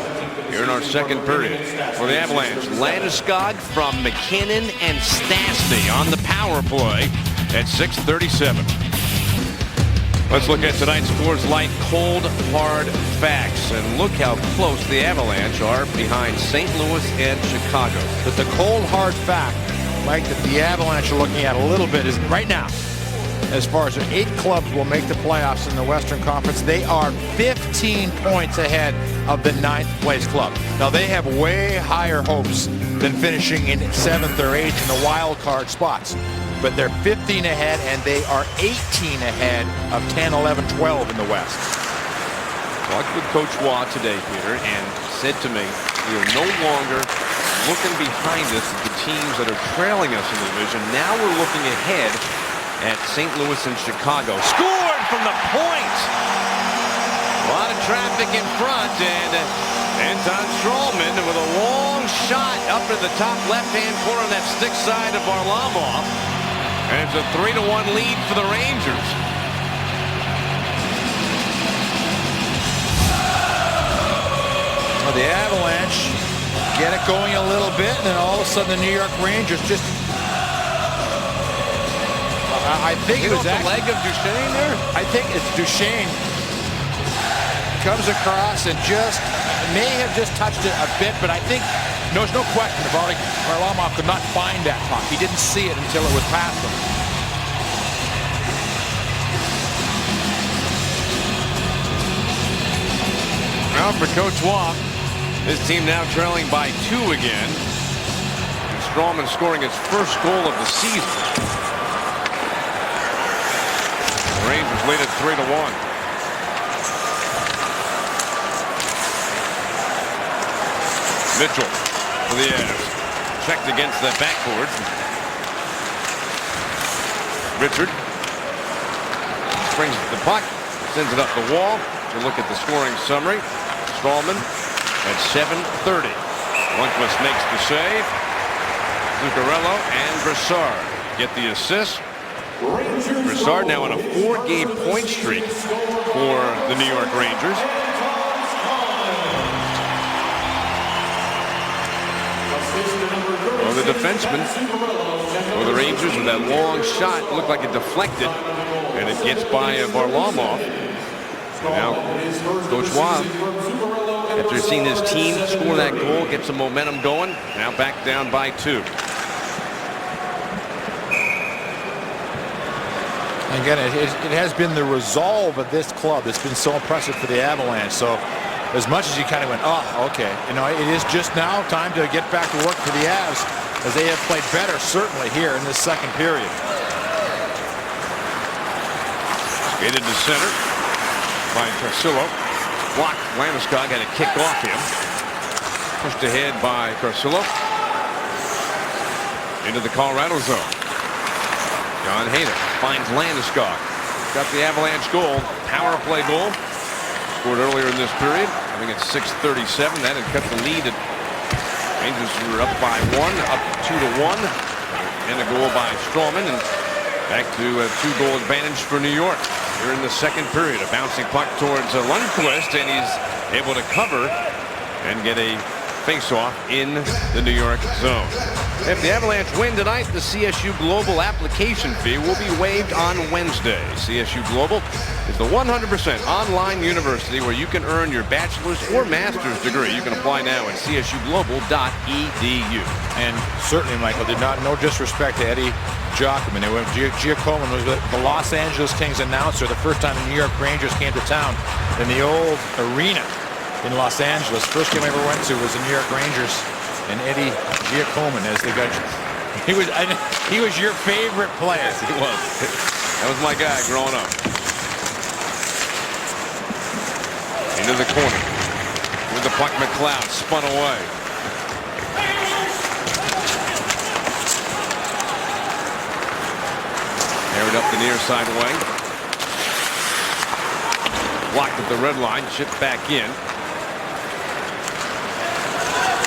A: here in our second period. For the Avalanche, Landeskog from McKinnon and Stastny on the power play at 6:37. Let's look at tonight's Coors Light cold, hard facts. And look how close the Avalanche are behind St. Louis and Chicago.
B: But the cold, hard fact, Mike, that the Avalanche are looking at a little bit is right now, as far as 8 clubs will make the playoffs in the Western Conference, they are 15 points ahead of the 9th place club. Now, they have way higher hopes than finishing in 7th or 8th in the wild card spots. But they're 15 ahead, and they are 18 ahead of 10, 11, 12 in the West.
A: Talked with Coach Waugh today, Peter, and said to me, we are no longer looking behind us at the teams that are trailing us in the division. Now we're looking ahead at St. Louis and Chicago. Scored from the point! A lot of traffic in front, and Anton Strawman with a long shot up to the top left-hand corner on that stick side of Varlamov. And it's a 3-1 lead for the Rangers.
B: Well, the Avalanche get it going a little bit, and then all of a sudden the New York Rangers just... I think it was
A: the leg of Duchesne there?
B: I think it's Duchesne comes across and just may have just touched it a bit, but I think there's no question about it. Varlamov could not find that puck. He didn't see it until it was past him.
A: Now for Coach Waugh. His team now trailing by 2 again. And Strawman scoring his first goal of the season. The Rangers lead at 3-1. Mitchell for the Avs. Checked against the backboard. Richard springs the puck, sends it up the wall. To look at the scoring summary. Strawman at 7:30. Lundqvist makes the save. Zuccarello and Brassard get the assist. Brassard now on a 4-game point streak for the New York Rangers. Well, the defenseman for the Rangers with that long shot looked like it deflected, and it gets by Varlamov. Now, Coach Waugh, after seeing his team score that goal, get some momentum going, now back down by 2.
B: Again, it has been the resolve of this club that's been so impressive for the Avalanche. So as much as you kind of went, oh, okay, you know, it is just now time to get back to work for the Avs, as they have played better, certainly, here in this second period.
A: Skated to center by Carcillo. Blocked. Landeskog had to kick off him. Pushed ahead by Carcillo. Into the Colorado zone. John Hayden finds Landeskog. Got the Avalanche goal. Power play goal. Scored earlier in this period. I think it's 6:37. That had cut the lead. Rangers were up by 1, up 2-1. And a goal by Strawman. And back to a 2-goal advantage for New York. Here in the second period, a bouncing puck towards Lundqvist, and he's able to cover and get a face-off in the New York zone. If the Avalanche win tonight, the CSU Global application fee will be waived on Wednesday. CSU Global is the 100% online university where you can earn your bachelor's or master's degree. You can apply now at csuglobal.edu.
B: And certainly, Michael, no disrespect to Eddie Giacomin. Giacomin was the Los Angeles Kings announcer the first time the New York Rangers came to town in the old arena in Los Angeles. First game I ever went to was the New York Rangers and Eddie Giacomin as the guy. He was your favorite player.
A: Yes, he was. That was my guy growing up. Into the corner with the puck. McLeod spun away. Carried up the near side wing. Blocked at the red line. Chipped back in.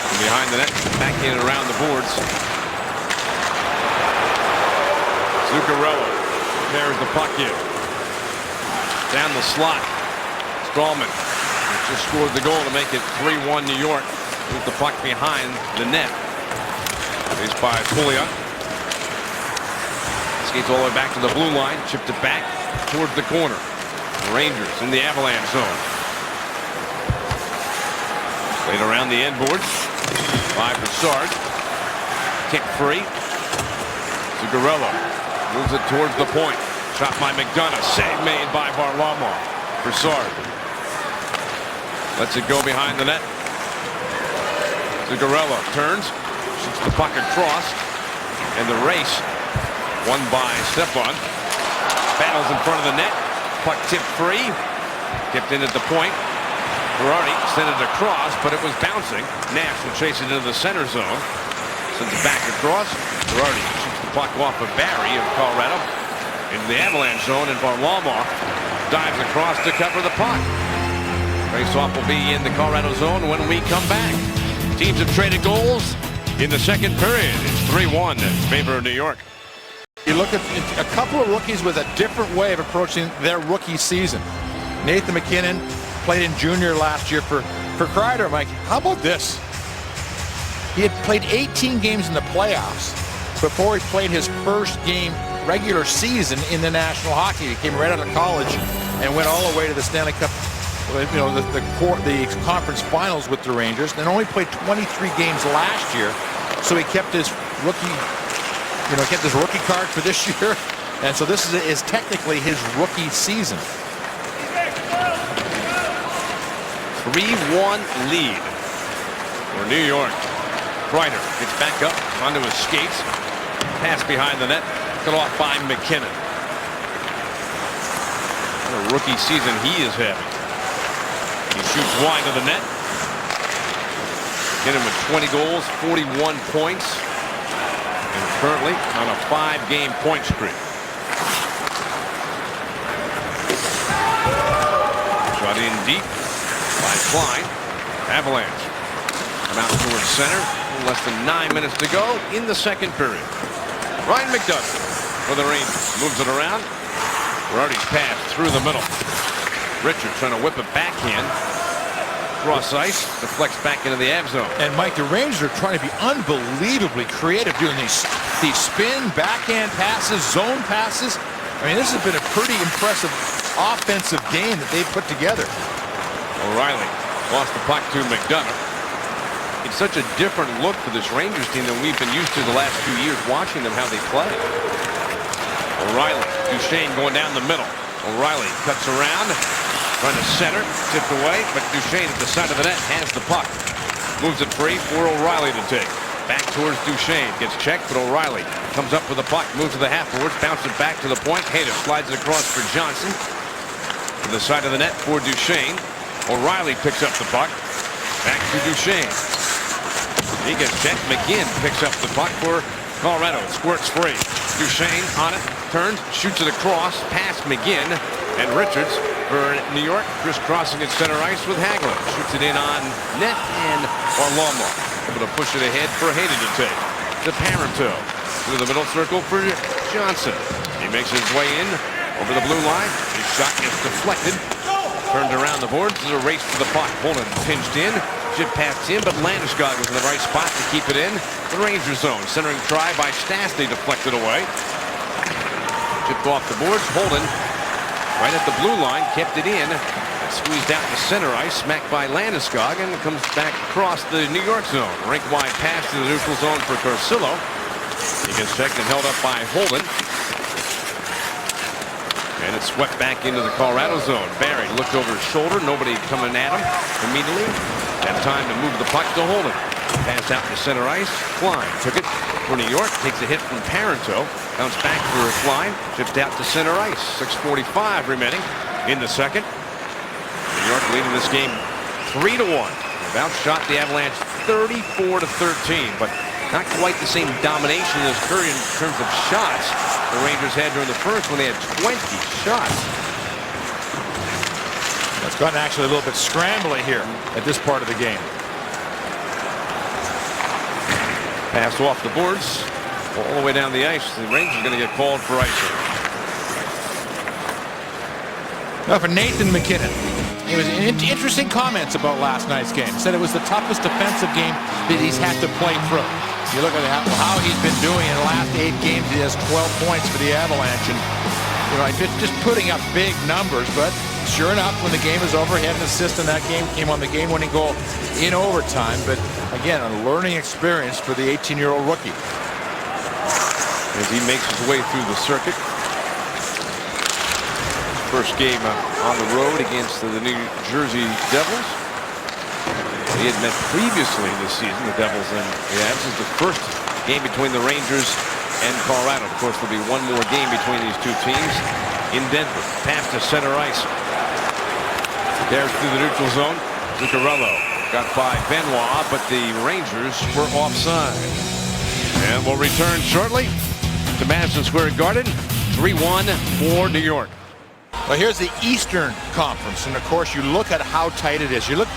A: And behind the net. Back in and around the boards. Zuccarello carries the puck in. Down the slot. Strawman just scored the goal to make it 3-1 New York. With the puck behind the net. Faced by Pouliot. Skates all the way back to the blue line. Chipped it back towards the corner. The Rangers in the Avalanche zone. Played around the end boards by Brassard. Kick free. Zuccarello moves it towards the point. Shot by McDonough. Save made by Varlamov. Brassard lets it go behind the net. Zuccarello turns. Shoots the puck across. And the race won by Stepan. Battles in front of the net. Puck tipped free. Tipped in at the point. Girardi sent it across, but it was bouncing. Nash will chase it into the center zone. Sends it back across. Girardi shoots the puck off of Barry of Colorado into the Avalanche zone, and Varlamov dives across to cover the puck. Face-off will be in the Colorado zone when we come back. Teams have traded goals in the second period. It's 3-1 in favor of New York.
B: You look at a couple of rookies with a different way of approaching their rookie season. Nathan MacKinnon played in junior last year for Kreider. Mike, how about this? He had played 18 games in the playoffs before he played his first game regular season in the National Hockey. He came right out of college and went all the way to the Stanley Cup, you know, the conference finals with the Rangers. Then only played 23 games last year, so he kept his rookie. Kept his rookie card for this year, and so this is technically his rookie season.
A: 3-1 lead for New York. Kreider gets back up onto his skates. Pass behind the net. Cut off by McKinnon. What a rookie season he is having. He shoots wide of the net. McKinnon with 20 goals, 41 points. And currently on a 5-game point streak. Shot in deep by Klein. Avalanche come out towards center. Less than 9 minutes to go in the second period. Ryan McDonough for the Rangers. Moves it around. Girardi's pass through the middle. Richard trying to whip it backhand. Cross ice. Deflects back into the Avs zone.
B: And Mike, the Rangers are trying to be unbelievably creative doing these spin, backhand passes, zone passes. I mean, this has been a pretty impressive offensive game that they've put together.
A: O'Reilly lost the puck to McDonough. It's such a different look for this Rangers team than we've been used to the last 2 years watching them how they play. O'Reilly, Duchesne going down the middle. O'Reilly cuts around, trying to center, tipped away, but Duchesne at the side of the net has the puck. Moves it free for O'Reilly to take. Back towards Duchesne, gets checked, but O'Reilly comes up with the puck, moves to the half boards, bounces back to the point. Hayter slides it across for Johnson. To the side of the net for Duchesne. O'Reilly picks up the puck. Back to Duchesne. He gets checked. McGinn picks up the puck for Colorado. It squirts free. Duchesne on it. Turns. Shoots it across. Past McGinn. And Richards for New York. Crisscrossing at center ice with Hagelin. Shoots it in on net. And Varlamov able to push it ahead for Hayden to take. To Parenteau. Through the middle circle for Johnson. He makes his way in over the blue line. His shot gets deflected. Turned around the boards. There's a race for the puck. Holden pinched in. Chip passed in, but Landeskog was in the right spot to keep it in the Rangers zone. Centering try by Stastny deflected away. Chipped off the boards. Holden right at the blue line kept it in. Squeezed out to center ice, smacked by Landeskog, and comes back across the New York zone. Rink-wide pass to the neutral zone for Carcillo. He gets checked and held up by Holden. And it's swept back into the Colorado zone. Barry looked over his shoulder. Nobody coming at him immediately. Had time to move the puck to Holden. Pass out to center ice. Klein took it for New York. Takes a hit from Parenteau. Bounced back for a Klein. Shipped out to center ice. 6:45 remaining in the second. New York leading this game 3-1. They've outshot the Avalanche 34-13, but not quite the same domination as Curry in terms of shots the Rangers had during the first when they had 20 shots.
B: It's gotten actually a little bit scrambly here at this part of the game.
A: Pass off the boards all the way down the ice. The Rangers are going to get called for icing.
B: Now for Nathan McKinnon. It was interesting comments about last night's game. He said it was the toughest defensive game that he's had to play through. You look at how he's been doing in the last 8 games. He has 12 points for the Avalanche, and just putting up big numbers. But sure enough, when the game is over, he had an assist in that game. Came on the game-winning goal in overtime. But again, a learning experience for the 18-year-old rookie.
A: As he makes his way through the circuit. First game on the road against the New Jersey Devils. He had met previously this season, the Devils and the Avs. This is the first game between the Rangers and Colorado. Of course, there'll be one more game between these two teams in Denver. Pass to center ice. There's through the neutral zone. Zuccarello got by Benoit, but the Rangers were offside. And we'll return shortly to Madison Square Garden. 3-1 for New York.
B: Well, here's the Eastern Conference, and of course you look at how tight it is. You look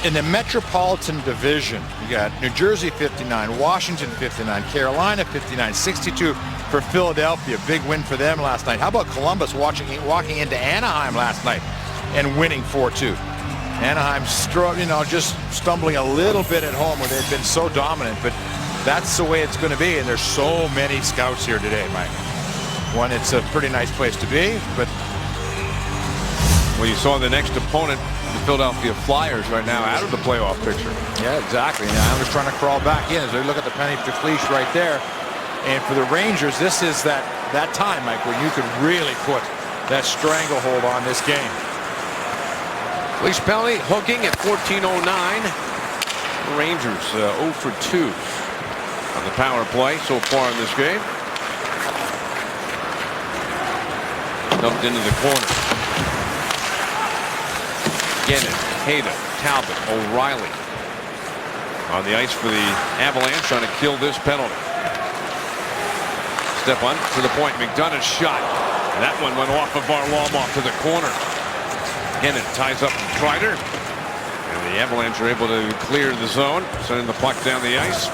B: in the Metropolitan Division. You got New Jersey 59, Washington 59, Carolina 59, 62 for Philadelphia. Big win for them last night. How about Columbus walking into Anaheim last night and winning 4-2? Anaheim, just stumbling a little bit at home where they've been so dominant, but that's the way it's going to be. And there's so many scouts here today, Mike. One, it's a pretty nice place to be, but
A: well, you saw the next opponent, the Philadelphia Flyers, right now out of the playoff picture.
B: Yeah, exactly. Now I'm just trying to crawl back in as we look at the penalty for Cleach right there. And for the Rangers, this is that time, Mike, where you could really put that stranglehold on this game.
A: Leash penalty, hooking at 14:09. Rangers 0 for 2 on the power play so far in this game. Dumped into the corner. Gennin, Hayda, Talbot, O'Reilly on the ice for the Avalanche, trying to kill this penalty. Stepan to the point. McDonough's shot. And that one went off of Varlamov to the corner. Gennin ties up Kreider. And the Avalanche are able to clear the zone, sending the puck down the ice.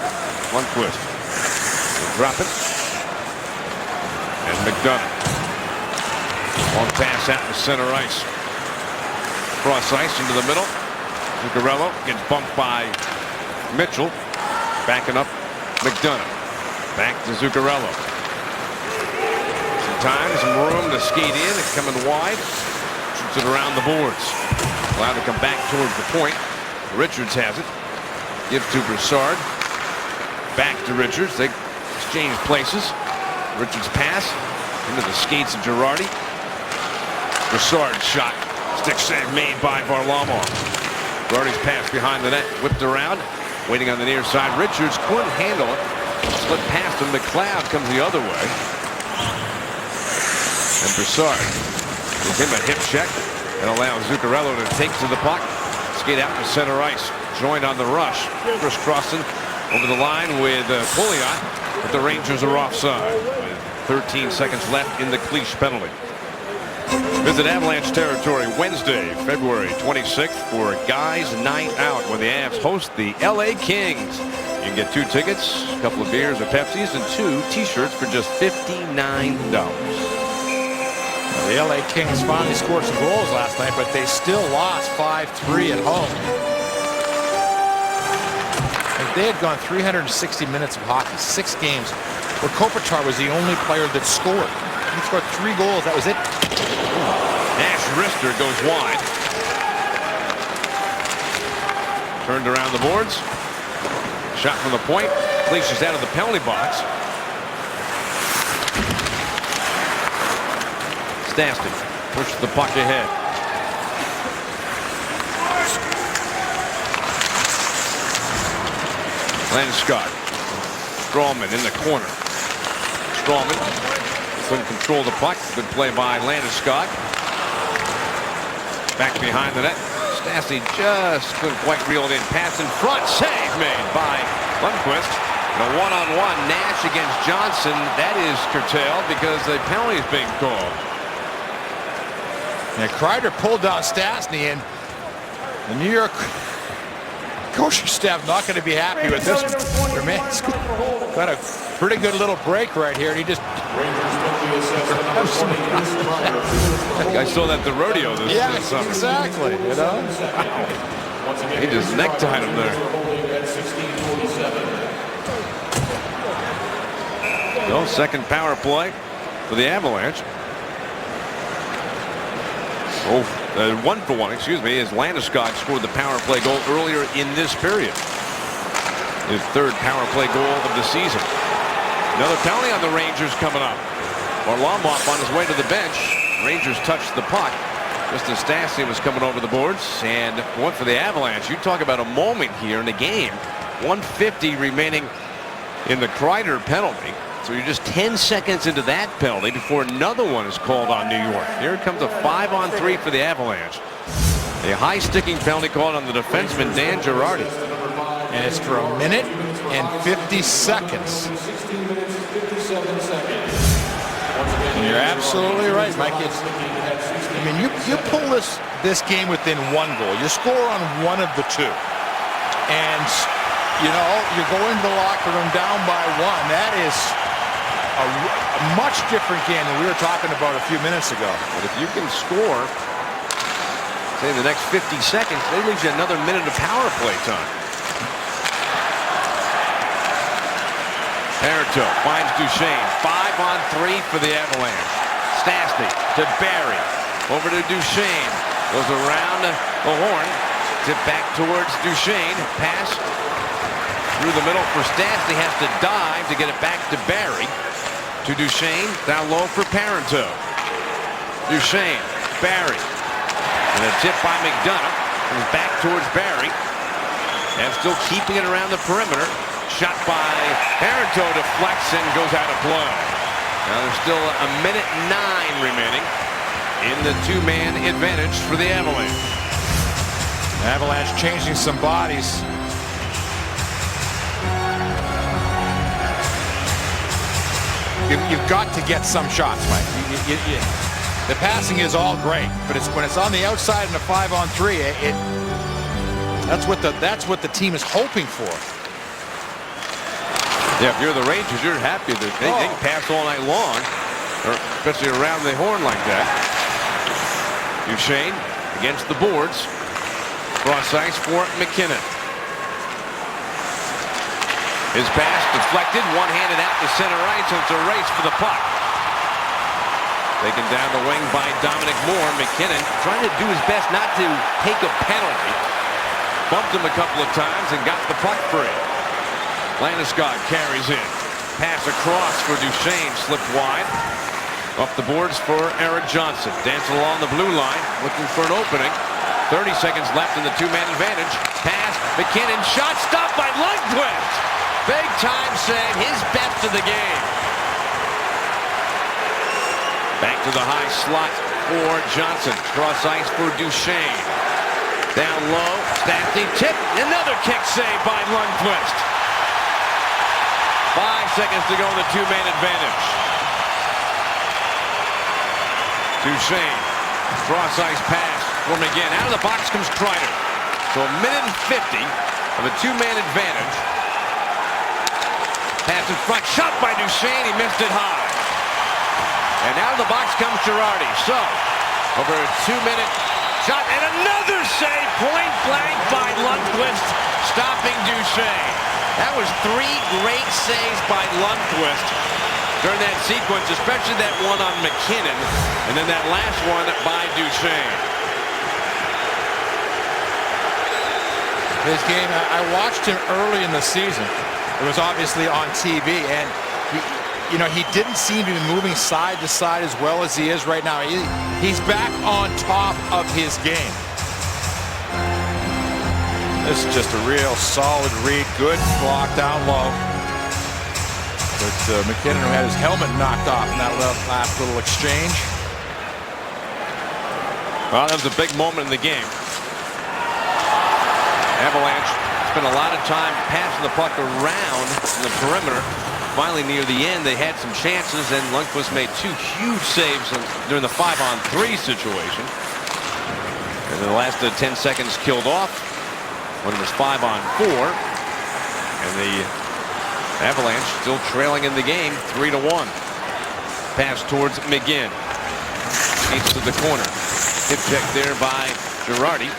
A: Lundqvist will drop it. And McDonough. Long pass out to center ice. Cross ice into the middle. Zuccarello gets bumped by Mitchell. Backing up McDonough. Back to Zuccarello. Some time, some room to skate in. It's coming wide. Shoots it around the boards. Allowed to come back towards the point. Richards has it. Give to Brassard. Back to Richards. They exchange places. Richards pass into the skates of Girardi. Brassard shot. Stick save made by Varlamov. Girardi's pass behind the net. Whipped around. Waiting on the near side. Richards couldn't handle it. Slid past him. McLeod comes the other way. And Brassard gives him a hip check and allows Zuccarello to take to the puck. Skate out to center ice. Joined on the rush. Chris Crossan over the line with Pouliot. But the Rangers are offside. With 13 seconds left in the Cleach penalty. Visit Avalanche territory Wednesday, February 26th for Guys Night Out when the Avs host the LA Kings. You can get 2 tickets, a couple of beers or Pepsis, and 2 t-shirts for just $59.
B: The LA Kings finally scored some goals last night, but they still lost 5-3 at home. And they had gone 360 minutes of hockey, 6 games, where Kopitar was the only player that scored. He scored 3 goals. That was it.
A: Nash Rister goes wide. Turned around the boards. Shot from the point. Cleach is out of the penalty box. Stastny pushes the puck ahead. Landeskog. Strawman in the corner. Strawman couldn't control the puck. Good play by Landeskog. Back behind the net. Stastny just couldn't quite reel it in. Pass in front. Save made by Lundqvist. And a one-on-one Nash against Johnson. That is curtailed because the penalty is being called.
B: And Kreider pulled down Stastny, and the New York coaching staff not going to be happy with this one. Roman's got a pretty good little break right here, and he just...
A: I saw that at the rodeo this summer.
B: Exactly, you know?
A: He just necktied him there. No, second power play for the Avalanche. 1-for-1, excuse me, as Landeskog scored the power play goal earlier in this period. His 3rd power play goal of the season. Another penalty on the Rangers coming up. Varlamov on his way to the bench. Rangers touched the puck just as Stastny was coming over the boards. And one for the Avalanche. You talk about a moment here in the game. 1:50 remaining in the Kreider penalty. So you're just 10 seconds into that penalty before another one is called on New York. Here comes a 5-on-3 for the Avalanche. A high sticking penalty called on the defenseman Dan Girardi.
B: And it's for 1 minute and 50 seconds. And you're absolutely right, Mike. I mean, you pull this game within 1 goal. You score on 1 of the 2. And, you know, you go into the locker room down by 1. That is a much different game than we were talking about a few minutes ago.
A: But if you can score, say, the next 50 seconds, that leaves you another minute of power play time. Parenteau finds Duchesne. 5-on-3 for the Avalanche. Stastny to Barrie. Over to Duchesne. Goes around the horn. Tip back towards Duchesne. Pass through the middle for Stastny. Has to dive to get it back to Barrie. To Duchesne. Down low for Parenteau. Duchesne. Barrie. And a tip by McDonough. Comes back towards Barry. And still keeping it around the perimeter. Shot by Parenteau, deflects and goes out of play. Now there's still a minute 9 remaining in the two-man advantage for the Avalanche.
B: Avalanche changing some bodies. You've got to get some shots, Mike. The passing is all great, but when it's on the outside in a 5-on-3, that's what the team is hoping for.
A: Yeah, if you're the Rangers, you're happy that they can pass all night long, or especially around the horn like that. Duchesne against the boards. Cross ice for McKinnon. His pass deflected, one-handed out to center ice, and it's a race for the puck. Taken down the wing by Dominic Moore. McKinnon trying to do his best not to take a penalty. Bumped him a couple of times and got the puck free. Landeskog carries in. Pass across for Duchesne, slipped wide. Up the boards for Erik Johnson. Dancing along the blue line, looking for an opening. 30 seconds left in the two-man advantage. Pass, McKinnon, shot stopped by Lundqvist. Big time save, his best of the game. Back to the high slot for Johnson. Cross ice for Duchesne. Down low, Stastny tip, another kick save by Lundqvist. 5 seconds to go in the two-man advantage. Duchesne, cross ice pass for McGinn. Out of the box comes Kreider. So a minute and 50 of a two-man advantage. Pass in front, shot by Duchesne, he missed it high. And out of the box comes Girardi. So, over a 2-minute shot, and another save, point blank by Lundqvist, stopping Duchesne. That was 3 great saves by Lundqvist during that sequence, especially that one on McKinnon, and then that last one by Duchesne.
B: This game, I watched him early in the season. It was obviously on TV, and he didn't seem to be moving side to side as well as he is right now. He's back on top of his game. This is just a real solid read, good block down low. But McKinnon had his helmet knocked off in that last little exchange.
A: Well, that was a big moment in the game. Avalanche spent a lot of time passing the puck around the perimeter. Finally, near the end, they had some chances, and Lundqvist made 2 huge saves during the 5-on-3 situation. And the last 10 seconds killed off when it was 5-on-4. And the Avalanche still trailing in the game 3-1. Pass towards McGinn. Skates to the corner. Hip check there by Girardi.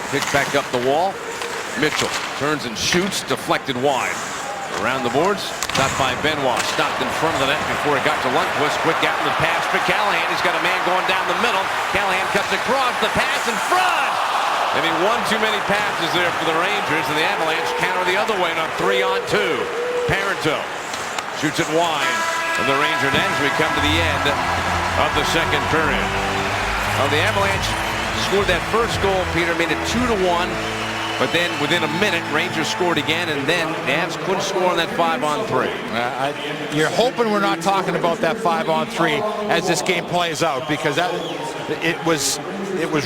A: Picks back up the wall. Mitchell turns and shoots, deflected wide. Around the boards, stopped by Benoit. Stopped in front of the net before it got to Lundqvist. Quick out in the pass for Callahan. He's got a man going down the middle. Callahan cuts across, the pass in front. Maybe one too many passes there for the Rangers, and the Avalanche counter the other way on 3-on-2. Parenteau shoots it wide of the Ranger net as we come to the end of the second period. Well, the Avalanche scored that first goal, Peter, made it 2-1. But then within a minute, Rangers scored again, and then Avs couldn't score on that 5-on-3.
B: You're hoping we're not talking about that 5-on-3 as this game plays out, because it was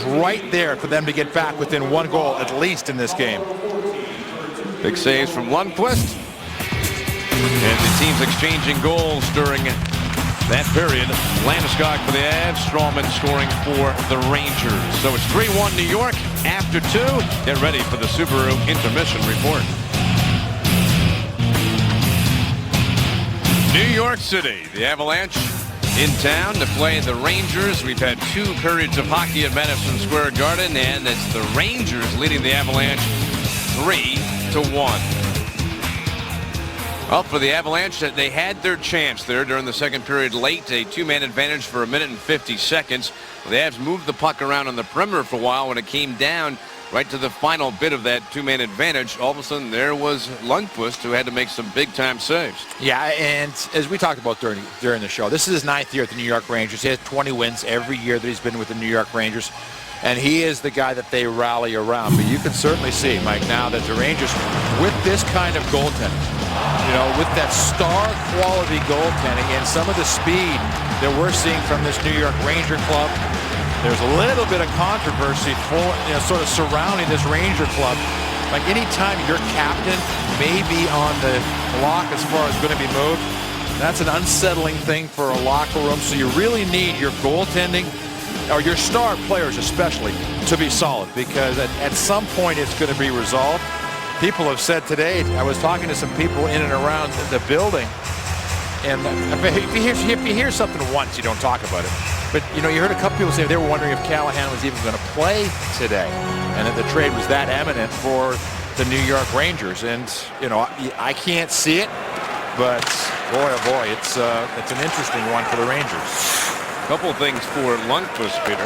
B: right there for them to get back within 1 goal at least in this game.
A: Big saves from Lundqvist. And the teams exchanging goals during that period. Landeskog for the Avs, Strawman scoring for the Rangers. So it's 3-1 New York after 2. Get ready for the Subaru intermission report. New York City, the Avalanche in town to play the Rangers. We've had 2 periods of hockey at Madison Square Garden, and it's the Rangers leading the Avalanche 3-1. Well, for the Avalanche, they had their chance there during the second period late. A 2-man advantage for a minute and 50 seconds. The Avs moved the puck around on the perimeter for a while. When it came down right to the final bit of that two-man advantage, all of a sudden there was Lundqvist, who had to make some big-time saves.
B: Yeah, and as we talked about during the show, this is his 9th year at the New York Rangers. He has 20 wins every year that he's been with the New York Rangers, and he is the guy that they rally around. But you can certainly see, Mike, now that the Rangers, with this kind of goaltending, you know, with that star quality goaltending and some of the speed that we're seeing from this New York Ranger club, there's a little bit of controversy sort of surrounding this Ranger club. Like anytime your captain may be on the block as far as going to be moved, that's an unsettling thing for a locker room. So you really need your goaltending, or your star players especially, to be solid, because at some point it's going to be resolved. People have said today, I was talking to some people in and around the building, and if you hear something once, you don't talk about it. But, you know, you heard a couple people say they were wondering if Callahan was even going to play today, and that the trade was that imminent for the New York Rangers. And, you know, I can't see it, but boy, oh boy, it's an interesting one for the Rangers.
A: A couple of things for Lundqvist, Peter.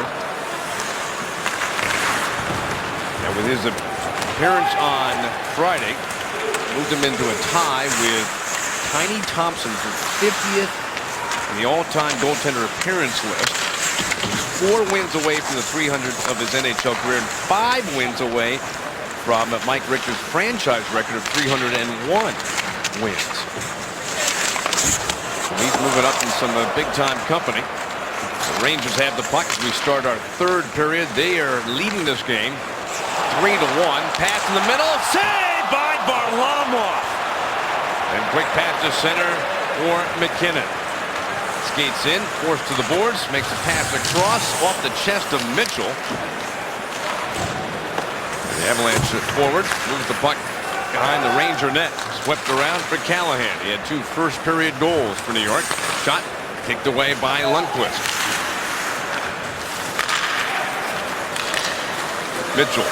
A: And with his appearance on Friday, moved him into a tie with Tiny Thompson for 50th in the all-time goaltender appearance list. He's 4 wins away from the 300th of his NHL career and 5 wins away from Mike Richter's franchise record of 301 wins. So he's moving up in some big-time company. The Rangers have the puck as we start our 3rd period. They are leading this game 3-1. Pass in the middle. Saved by Varlamov. And quick pass to center for McKinnon. Skates in, forced to the boards, makes a pass across off the chest of Mitchell. The Avalanche forward, moves the puck behind the Ranger net. Swept around for Callahan. He had 2 first-period goals for New York. Shot kicked away by Lundqvist. Mitchell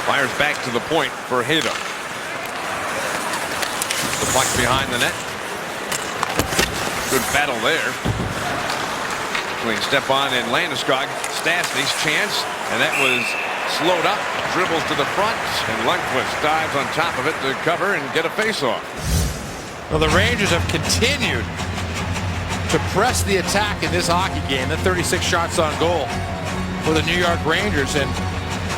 A: fires back to the point for Hayda. The puck behind the net. Good battle there between Stepan and Landeskog. Stastny's chance, and that was slowed up. Dribbles to the front, and Lundqvist dives on top of it to cover and get a face-off.
B: Well, the Rangers have continued to press the attack in this hockey game. The 36 shots on goal for the New York Rangers, and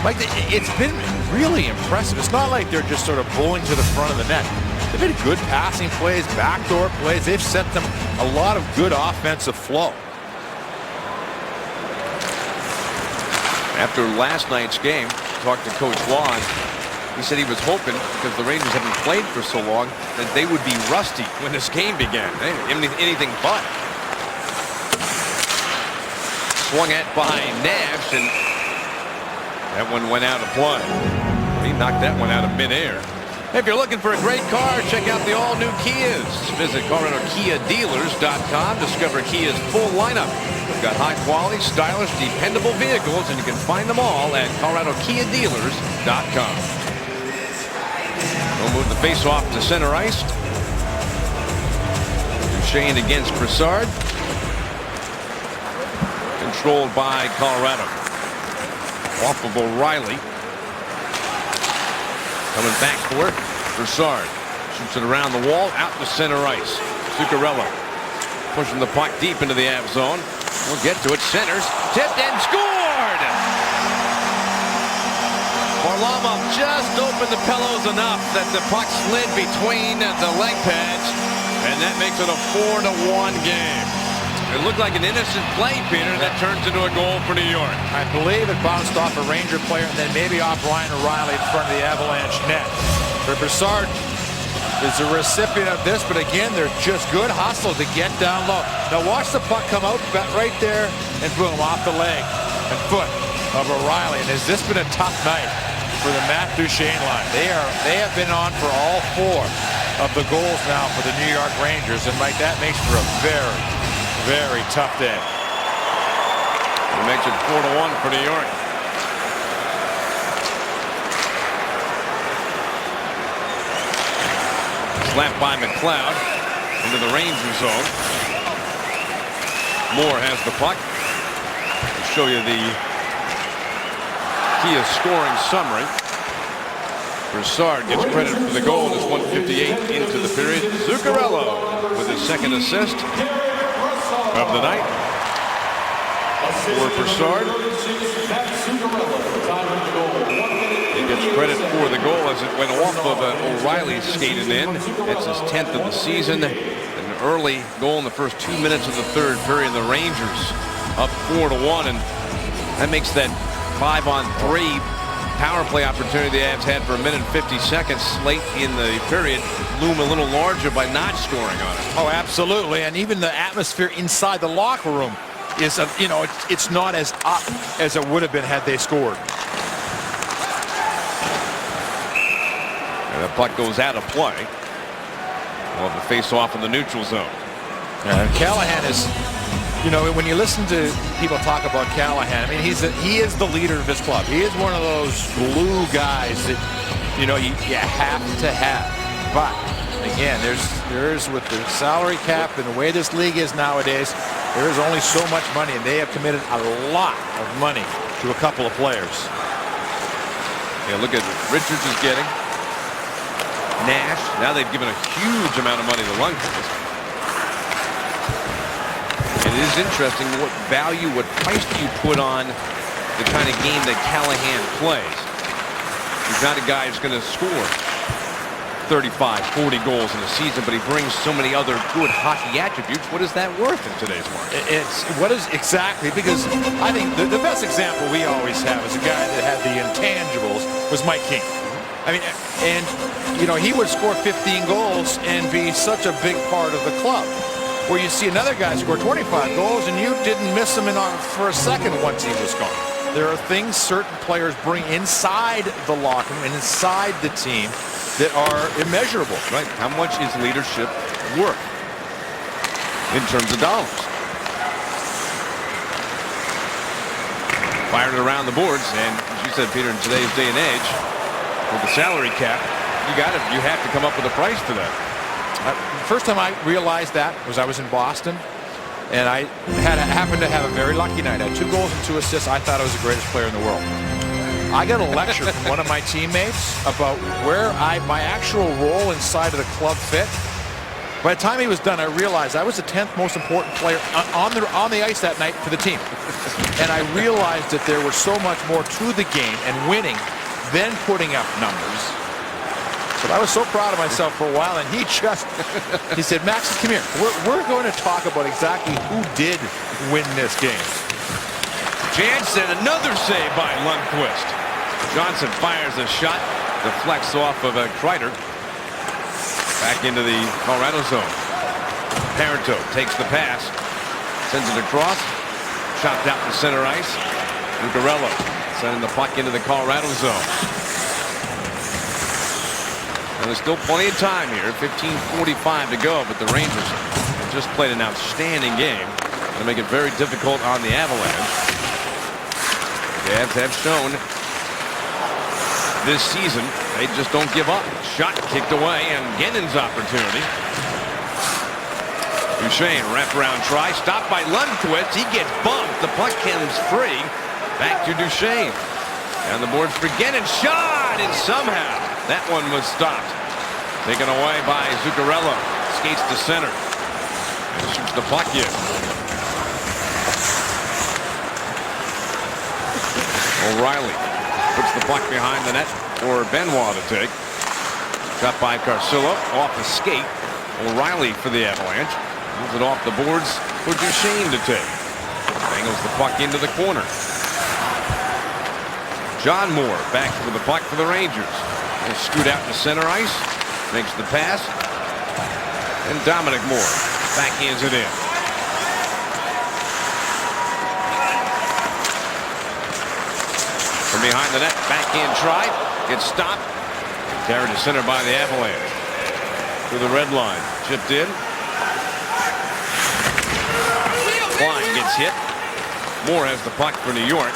B: Mike, it's been really impressive. It's not like they're just sort of bowling to the front of the net. They've been good passing plays, backdoor plays. They've set them a lot of good offensive flow.
A: After last night's game, talked to Coach Waz. He said he was hoping, because the Rangers haven't played for so long, that they would be rusty when this game began. Anything but. Swung at by Nash, and that one went out of play. He knocked that one out of midair. If you're looking for a great car, check out the all-new Kias. Visit ColoradoKiaDealers.com. Discover Kia's full lineup. We've got high-quality, stylish, dependable vehicles, and you can find them all at ColoradoKiaDealers.com. We'll move the face-off to center ice. Duchesne against Broussard. Controlled by Colorado. Off of O'Reilly. Coming back for it, Broussard shoots it around the wall, out to center ice. Zuccarello pushing the puck deep into the Av zone. We'll get to it. Centers, tipped and scored! Varlamov just opened the pillows enough that the puck slid between the leg pads, and that makes it a 4-1 game. It looked like an innocent play, Peter, that turns into a goal for New York.
B: I believe it bounced off a Ranger player and then maybe off Ryan O'Reilly in front of the Avalanche net. But Broussard is the recipient of this, but again, they're just good hustle to get down low. Now watch the puck come out right there, and boom, off the leg and foot of O'Reilly. And has this been a tough night for the Matt Duchesne line? They have been on for all 4 of the goals now for the New York Rangers, and Mike, that makes for a very tough day.
A: It makes it 4-1 for New York. Slapped by McLeod into the Ranger zone. Moore has the puck. I'll show you the Kia scoring summary. Broussard gets credit for the goal. It's 1:58 into the period. Zuccarello with his second assist of the night for Broussard. He gets credit for the goal as it went off of O'Reilly skated in. It's his 10th of the season. An early goal in the first 2 minutes of the third period. The Rangers up 4-1, and that makes that 5-on-3 power play opportunity the Avs had for 1 minute and 50 seconds late in the period loom a little larger by not scoring on it.
B: Oh, absolutely. And even the atmosphere inside the locker room is, it's not as up as it would have been had they scored.
A: And the puck goes out of play. We'll have a face-off in the neutral zone.
B: And Callahan is, when you listen to people talk about Callahan, I mean, he is the leader of his club. He is one of those glue guys that, you have to have. But, again, there's with the salary cap and the way this league is nowadays, there is only so much money, and they have committed a lot of money to a couple of players.
A: Yeah, look at Richards is getting. Nash, now they've given a huge amount of money to Lundqvist. And it is interesting what value, what price do you put on the kind of game that Callahan plays. He's not a guy who's going to score 35, 40 goals in a season, but he brings so many other good hockey attributes. What is that worth in today's market?
B: What is exactly, because I think the best example we always have is a guy that had the intangibles was Mike King. I mean, and he would score 15 goals and be such a big part of the club. Where you see another guy score 25 goals and you didn't miss him for a second once he was gone. There are things certain players bring inside the locker room and inside the team that are immeasurable.
A: Right. How much is leadership worth in terms of dollars? Fired it around the boards, and as you said, Peter, in today's day and age, with the salary cap, you have to come up with a price for that.
B: First time I realized that was I was in Boston, and I happened to have a very lucky night. I had 2 goals and 2 assists. I thought I was the greatest player in the world. I got a lecture from one of my teammates about where my actual role inside of the club fit. By the time he was done, I realized I was the 10th most important player on the ice that night for the team. And I realized that there was so much more to the game and winning than putting up numbers. But I was so proud of myself for a while, and he said, Max, come here. We're going to talk about exactly who did win this game.
A: Jansen, another save by Lundqvist. Johnson fires a shot, deflects off of a Kreider. Back into the Colorado zone. Parenteau takes the pass, sends it across, chopped out to center ice. Zuccarello sending the puck into the Colorado zone. And there's still plenty of time here. 15:45 to go, but the Rangers have just played an outstanding game to make it very difficult on the Avalanche. The Avs have shown this season they just don't give up. Shot kicked away, and Gennon's opportunity. Duchesne wraparound try, stopped by Lundqvist. He gets bumped. The puck comes free. Back to Duchesne. And the boards for Gennon. Shot, and somehow that one was stopped. Taken away by Zuccarello. Skates to center. And shoots the puck in. O'Reilly puts the puck behind the net for Benoit to take. Cut by Carcillo. Off the skate. O'Reilly for the Avalanche. Moves it off the boards for Duchesne to take. Angles the puck into the corner. John Moore back with the puck for the Rangers. He'll scoot out to center ice. Makes the pass. And Dominic Moore backhands it in. From behind the net, backhand try. Gets stopped. Carried to center by the Avalanche. Through the red line. Chipped in. Klein gets hit. Moore has the puck for New York.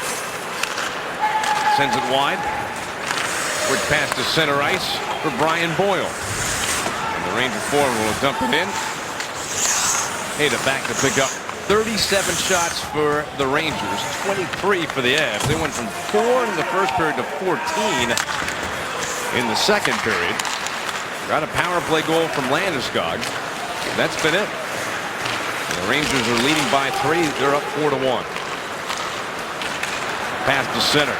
A: Sends it wide. Quick pass to center ice for Brian Boyle. And the Ranger forward will dump it in. Hayda back to pick up 37 shots for the Rangers, 23 for the Avs. They went from 4 in the first period to 14 in the second period. Got a power play goal from Landeskog. That's been it. The Rangers are leading by 3. They're up 4-1. Pass to center.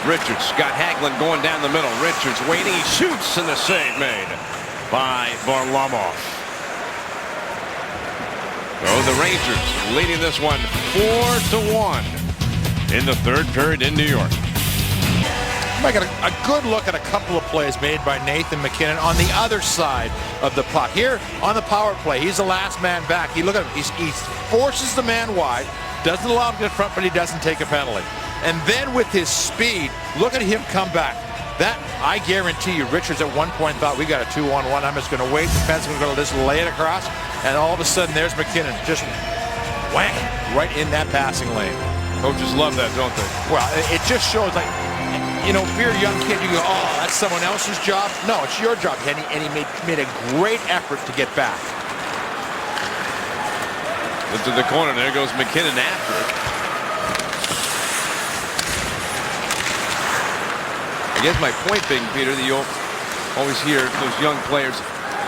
A: Richards. Scott Hagelin going down the middle. Richards waiting. He shoots, and the save made by Varlamov. So the Rangers leading this one 4-1 in the third period in New York.
B: I got a good look at a couple of plays made by Nathan MacKinnon on the other side of the puck. Here on the power play, he's the last man back. You look at him, he forces the man wide, doesn't allow him to get front, but he doesn't take a penalty. And then with his speed, look at him come back. That, I guarantee you, Richards at one point thought, we got a 2-on-1. I'm just going to wait. The defenseman's going to just lay it across. And all of a sudden, there's MacKinnon just whang right in that passing lane.
A: Coaches love that, don't they?
B: Well, it just shows, like, you know, if you're a young kid, you go, oh, that's someone else's job. No, it's your job. And he made a great effort to get back.
A: Into the corner. There goes MacKinnon after it. I guess my point being, Peter, that you'll always hear those young players,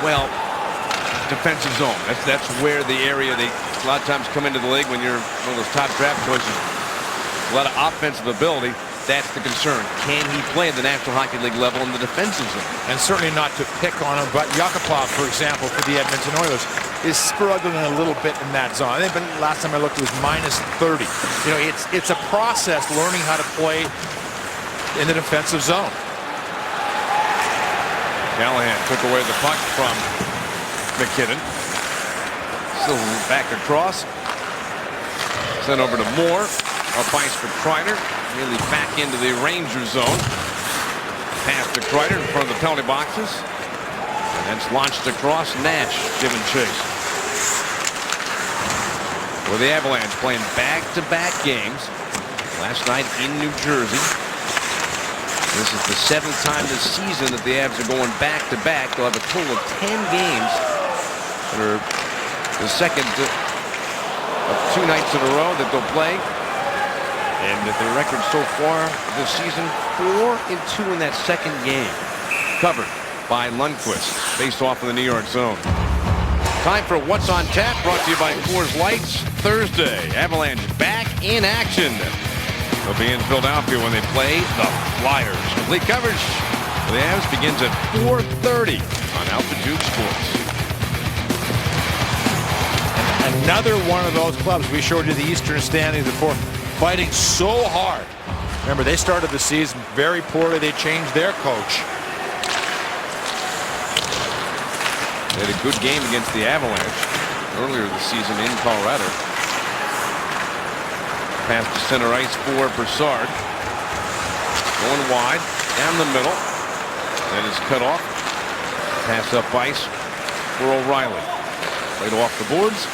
A: well, defensive zone. That's where the area they a lot of times come into the league when you're one of those top draft choices. A lot of offensive ability. That's the concern. Can he play at the National Hockey League level in the defensive zone?
B: And certainly not to pick on him, but Yakupov, for example, for the Edmonton Oilers, is struggling a little bit in that zone. I think last time I looked, it was -30. You know, it's a process learning how to play in the defensive zone.
A: Callahan took away the puck from MacKinnon. Still back across. Sent over to Moore. Up ice for Kreider. Nearly back into the Ranger zone. Pass to Kreider in front of the penalty boxes. And then it's launched across. Nash giving chase. With the Avalanche playing back-to-back games. Last night in New Jersey. This is the 7th time this season that the Avs are going back-to-back. They'll have a total of 10 games that are the second of 2 nights in a row that they'll play. And their record so far this season, 4-2 in that second game. Covered by Lundqvist. Faced off in the New York zone. Time for What's on Tap, brought to you by Coors Lights. Thursday, Avalanche back in action. They'll be in Philadelphia when they play the Flyers. Complete coverage for the Avs begins at 4:30 on Altitude Sports.
B: And another one of those clubs, we showed you the Eastern standings before, fighting so hard. Remember, they started the season very poorly. They changed their coach.
A: They had a good game against the Avalanche earlier this season in Colorado. Pass to center ice for Brassard. Going wide, down the middle. That is cut off. Pass up ice for O'Reilly. Played off the boards.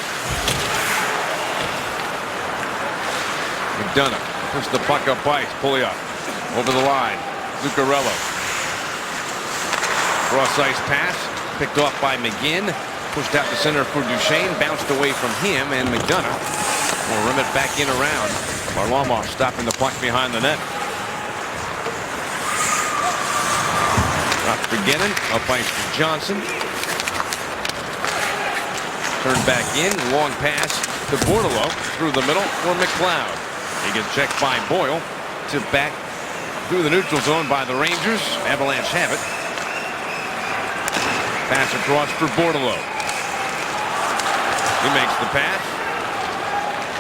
A: McDonough pushes the puck up ice. Pulley up. Over the line. Zuccarello. Cross ice pass. Picked off by McGinn. Pushed out the center for Duchesne. Bounced away from him, and McDonough will rim it back in around. Varlamov stopping the puck behind the net. Drops McGinnon. Up ice for Johnson. Turned back in. Long pass to Bordeleau. Through the middle for McLeod. He gets checked by Boyle. Tipped back through the neutral zone by the Rangers. Avalanche have it. Pass across for Bordeleau. He makes the pass.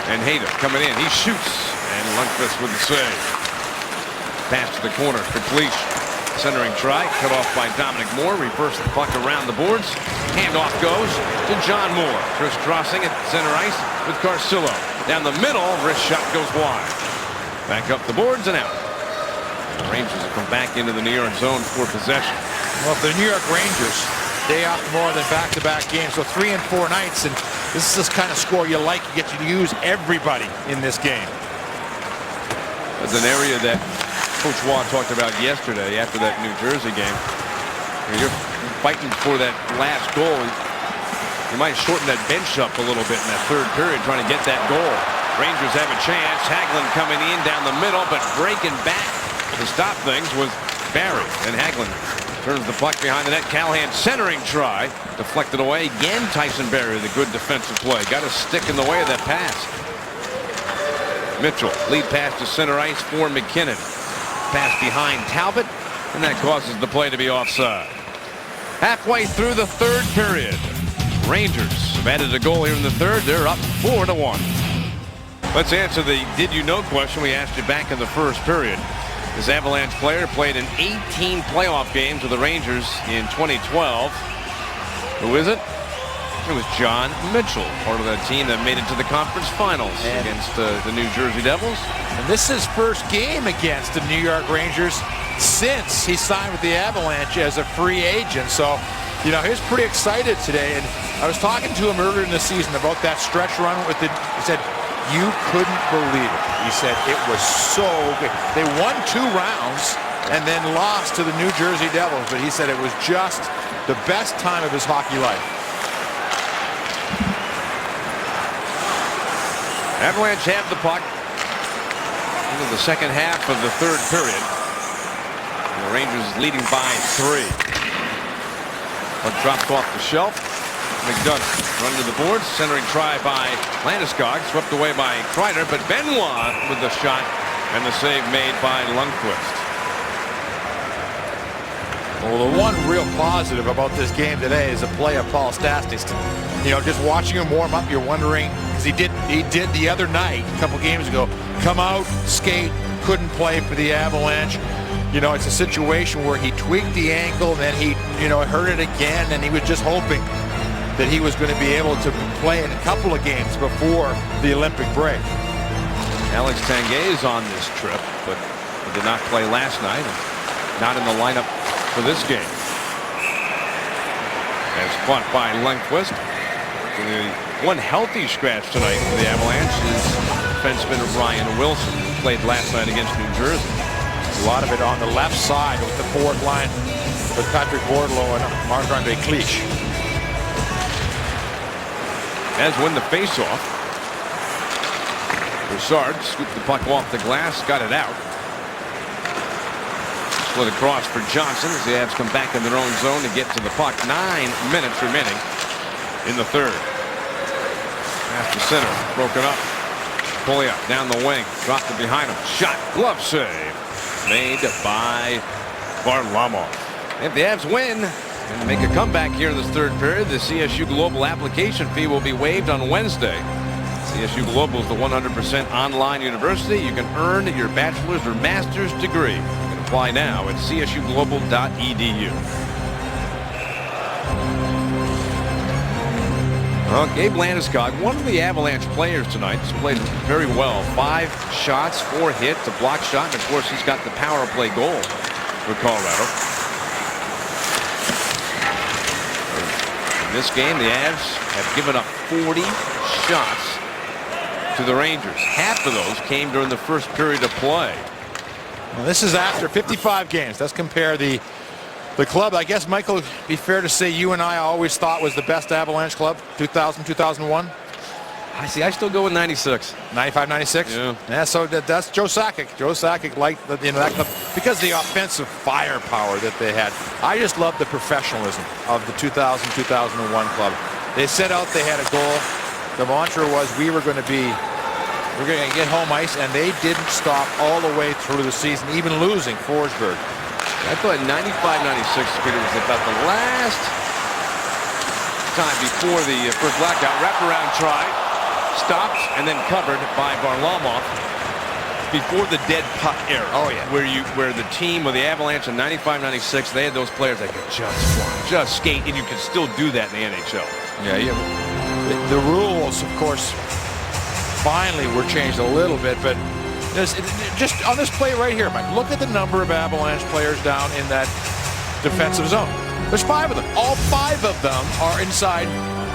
A: And Hayden coming in. He shoots. And Lundqvist with the save. Pass to the corner for Cleach. Centering try. Cut off by Dominic Moore. Reverse the puck around the boards. Handoff goes to John Moore. Crisscrossing at center ice with Carcillo. Down the middle. Wrist shot goes wide. Back up the boards and out. The Rangers have come back into the New York zone for possession.
B: Well, if the New York Rangers, day off more than back-to-back games, so 3 and 4 nights, and this is this kind of score you like. You get to use everybody in this game.
A: That's an area that Coach Waugh talked about yesterday after that New Jersey game. You're fighting for that last goal. You might shorten that bench up a little bit in that third period trying to get that goal. Rangers have a chance. Hagelin coming in down the middle, but breaking back to stop things was Barry. Then Hagelin turns the puck behind the net. Callahan centering try. Deflected away. Again, Tyson Barry, the good defensive play. Got a stick in the way of that pass. Mitchell, lead pass to center ice for McKinnon. Pass behind Talbot, and that causes the play to be offside. Halfway through the third period. Rangers have added a goal here in the third. They're up 4-1. Let's answer the did you know question we asked you back in the first period. This Avalanche player played in 18 playoff games with the Rangers in 2012. Who is it? It was John Mitchell, part of that team that made it to the conference finals against the New Jersey Devils.
B: And this is his first game against the New York Rangers since he signed with the Avalanche as a free agent. So, you know, he was pretty excited today. And I was talking to him earlier in the season about that stretch run with it. He said, you couldn't believe it. He said it was so good. They won 2 rounds and then lost to the New Jersey Devils. But he said it was just the best time of his hockey life.
A: Avalanche have the puck into the second half of the third period. The Rangers leading by 3. Puck dropped off the shelf. McDonough run to the boards. Centering try by Landeskog. Swept away by Kreider. But Benoit with the shot and the save made by Lundqvist.
B: Well, the one real positive about this game today is the play of Paul Stastny. You know, just watching him warm up, you're wondering, because he did the other night, a couple games ago, come out, skate, couldn't play for the Avalanche. You know, it's a situation where he tweaked the ankle, and then he, you know, hurt it again, and he was just hoping that he was going to be able to play in a couple of games before the Olympic break.
A: Alex Tanguay is on this trip, but he did not play last night, and not in the lineup for this game. As fought by Lundqvist. The one healthy scratch tonight for the Avalanche is defenseman Ryan Wilson, who played last night against New Jersey.
B: A lot of it on the left side with the forward line with Patrick Bordeleau and Marc-Andre Clich.
A: As win the faceoff. Broussard scooped the puck off the glass, got it out. Split across for Johnson as the Avs come back in their own zone to get to the puck. 9 minutes remaining in the third. Pass to center, broken up. Pouliot down the wing, dropped it behind him. Shot, glove save, made by Varlamov. If the Avs win and make a comeback here in this third period, the CSU Global application fee will be waived on Wednesday. CSU Global is the 100% online university. You can earn your bachelor's or master's degree. You can apply now at csuglobal.edu. Well, Gabe Landeskog, one of the Avalanche players tonight, has played very well. 5 shots, 4 hits, a block shot, and of course he's got the power play goal for Colorado. In this game, the Avs have given up 40 shots to the Rangers. Half of those came during the first period of play.
B: Well, this is after 55 games. Let's compare the club. I guess, Michael, it'd be fair to say you and I always thought was the best Avalanche club, 2000, 2001.
A: I see. I still go with 96.
B: 95, 96?
A: Yeah.
B: So that's Joe Sakic. Joe Sakic liked that club because of the offensive firepower that they had. I just love the professionalism of the 2000, 2001 club. They set out, they had a goal. The mantra was we're going to get home ice, and they didn't stop all the way through the season, even losing Forsberg.
A: I thought 95-96 Peter was about the last time before the first blackout. Wraparound try, stopped and then covered by Varlamov before the dead puck era.
B: Oh yeah,
A: where the team with the Avalanche in 95-96, they had those players that could just fly, just skate, and you could still do that in the NHL.
B: Yeah. The rules, of course, finally were changed a little bit, but just on this play right here, Mike, look at the number of Avalanche players down in that defensive zone. There's 5 of them. All 5 of them are inside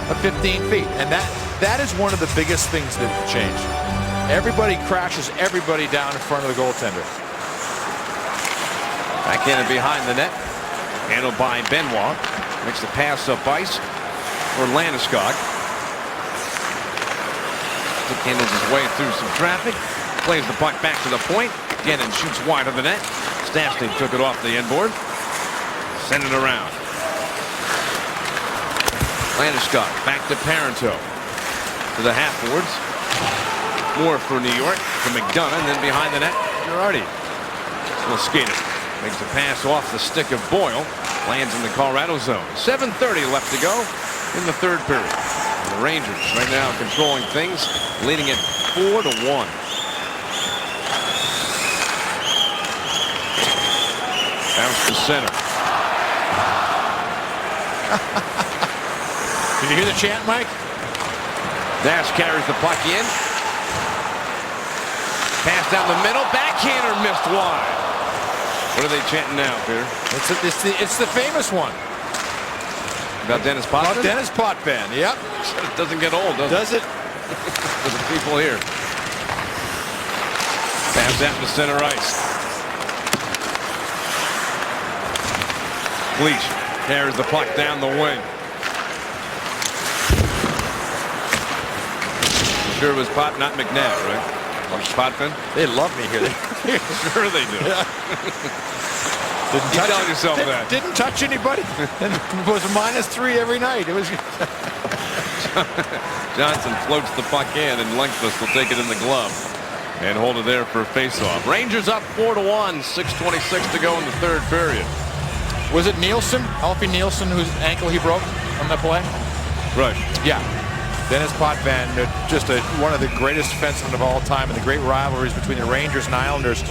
B: of 15 feet, and that is one of the biggest things that changed. Everybody crashes everybody down in front of the goaltender.
A: Backhanded behind the net. Handled by Benoit. Makes the pass up ice for Landeskog. Handles his way through some traffic. Plays the puck back to the point. Gannon shoots wide of the net. Stastny took it off the end board. Send it around. Landeskog back to Parenteau. To the half boards. More for New York. To McDonough. And then behind the net, Girardi. Will skate it. Makes a pass off the stick of Boyle. Lands in the Colorado zone. 7:30 left to go in the third period. And the Rangers right now controlling things, leading it 4-1. Bounce to center.
B: Did you hear the chant, Mike?
A: Nash carries the puck in. Pass down the middle. Backhander missed wide. What are they chanting now, Peter?
B: It's the famous one.
A: About Dennis Potvin?
B: About Dennis Potvin, yep.
A: It doesn't get old, does it? For the people here. Pass out to center ice. Leach carries the puck down the wing. Sure it was not McNabb, right? Potvin?
B: They love me here.
A: Sure they do.
B: Yeah.
A: You tell yourself that.
B: Didn't touch anybody. And it was -3 every night. It was.
A: Johnson floats the puck in, and Lundqvist will take it in the glove and hold it there for a faceoff. Rangers up 4-1. 6:26 to go in the third period.
B: Was it Nielsen, Alfie Nielsen, whose ankle he broke on the play?
A: Right.
B: Yeah. Dennis Potvin, just one of the greatest defensemen of all time, and the great rivalries between the Rangers and Islanders,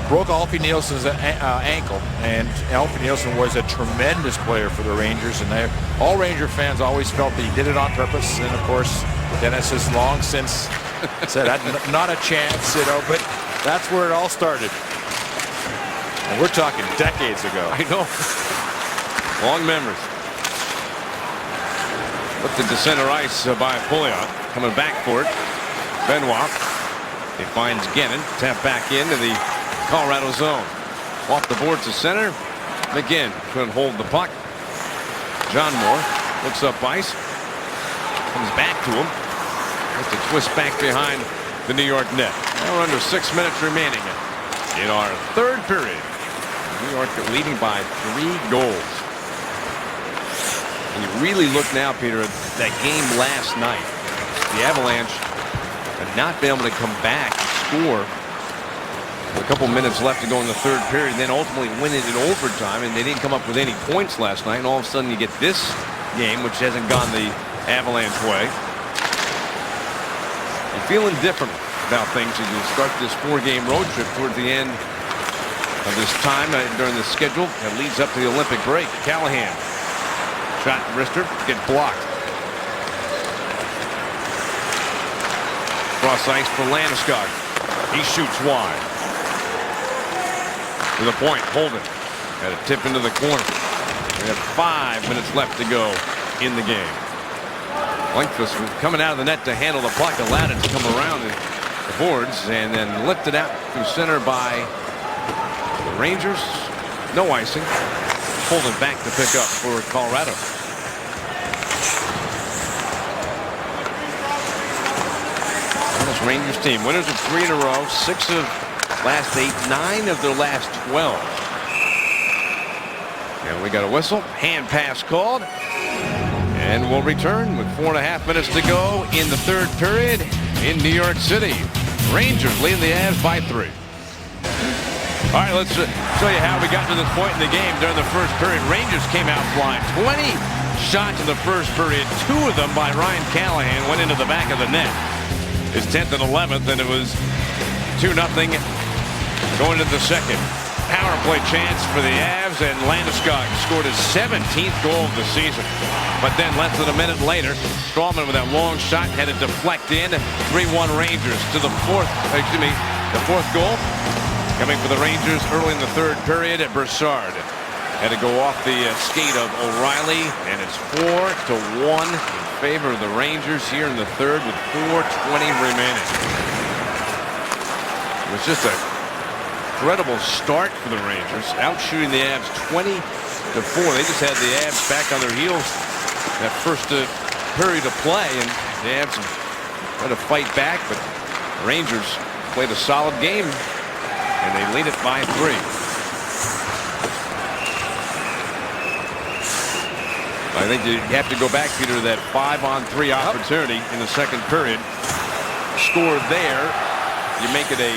B: broke Alfie Nielsen's ankle, and Alfie Nielsen was a tremendous player for the Rangers, and all Ranger fans always felt that he did it on purpose, and of course Dennis has long since said not a chance, but that's where it all started. And we're talking decades ago.
A: I know. Long memories. Lifted to center ice by Pouliot. Coming back for it. Benoit. He finds Gannon. Tap back into the Colorado zone. Off the board to center. McGinn couldn't hold the puck. John Moore looks up ice. Comes back to him. Has to twist back behind the New York net. Now we're under 6 minutes remaining in our third period. New York leading by 3 goals. And you really look now, Peter, at that game last night. The Avalanche had not been able to come back and score with a couple minutes left to go in the third period, and then ultimately win it in overtime, and they didn't come up with any points last night, and all of a sudden you get this game, which hasn't gone the Avalanche way. You're feeling different about things as you start this 4-game road trip towards the end of this time during the schedule that leads up to the Olympic break. Callahan. Shot wrister gets blocked. Cross ice for Landeskog. He shoots wide. To the point, Holden. Got a tip into the corner. We have 5 minutes left to go in the game. Lundqvist coming out of the net to handle the puck, allowed it to come around the boards, and then lifted out through center by the Rangers. No icing. Holden back to pick up for Colorado. This Rangers team, winners of 3 in a row, 6 of last 8, 9 of their last 12. And we got a whistle, hand pass called, and we'll return with 4.5 minutes to go in the third period in New York City. Rangers leading the Avs by 3. All right, let's show you how we got to this point in the game during the first period. Rangers came out flying. 20 shots in the first period. 2 of them by Ryan Callahan went into the back of the net. His 10th and 11th, and it was 2-0 going into the second. Power play chance for the Avs, and Landeskog scored his 17th goal of the season. But then less than a minute later, Strawman with that long shot had it deflect in. 3-1 Rangers to the fourth goal. Coming for the Rangers early in the third period at Broussard. Had to go off the skate of O'Reilly, and it's 4-1 in favor of the Rangers here in the third with 4:20 remaining. It was just an incredible start for the Rangers, outshooting the Avs 20-4. They just had the Avs back on their heels that first period of play, and the Avs tried to fight back, but the Rangers played a solid game. and they lead it by 3. I think you have to go back, Peter, to that 5-on-3 opportunity in the second period. Score there. You make it a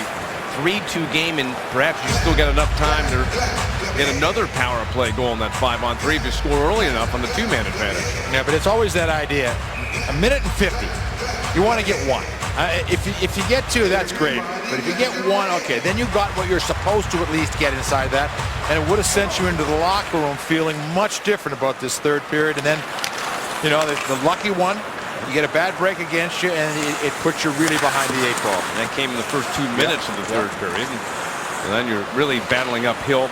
A: 3-2 game, and perhaps you still got enough time to get another power play goal in that 5-on-3 if you score early enough on the 2-man advantage.
B: Yeah, but it's always that idea. A minute and 50. You want to get 1. If you get 2, that's great. But if you get 1, okay, then you got what you're supposed to at least get inside that. And it would have sent you into the locker room feeling much different about this third period. And then, you know, the lucky one, you get a bad break against you, and it puts you really behind the 8 ball.
A: And that came in the first 2 minutes of the third period. And then you're really battling uphill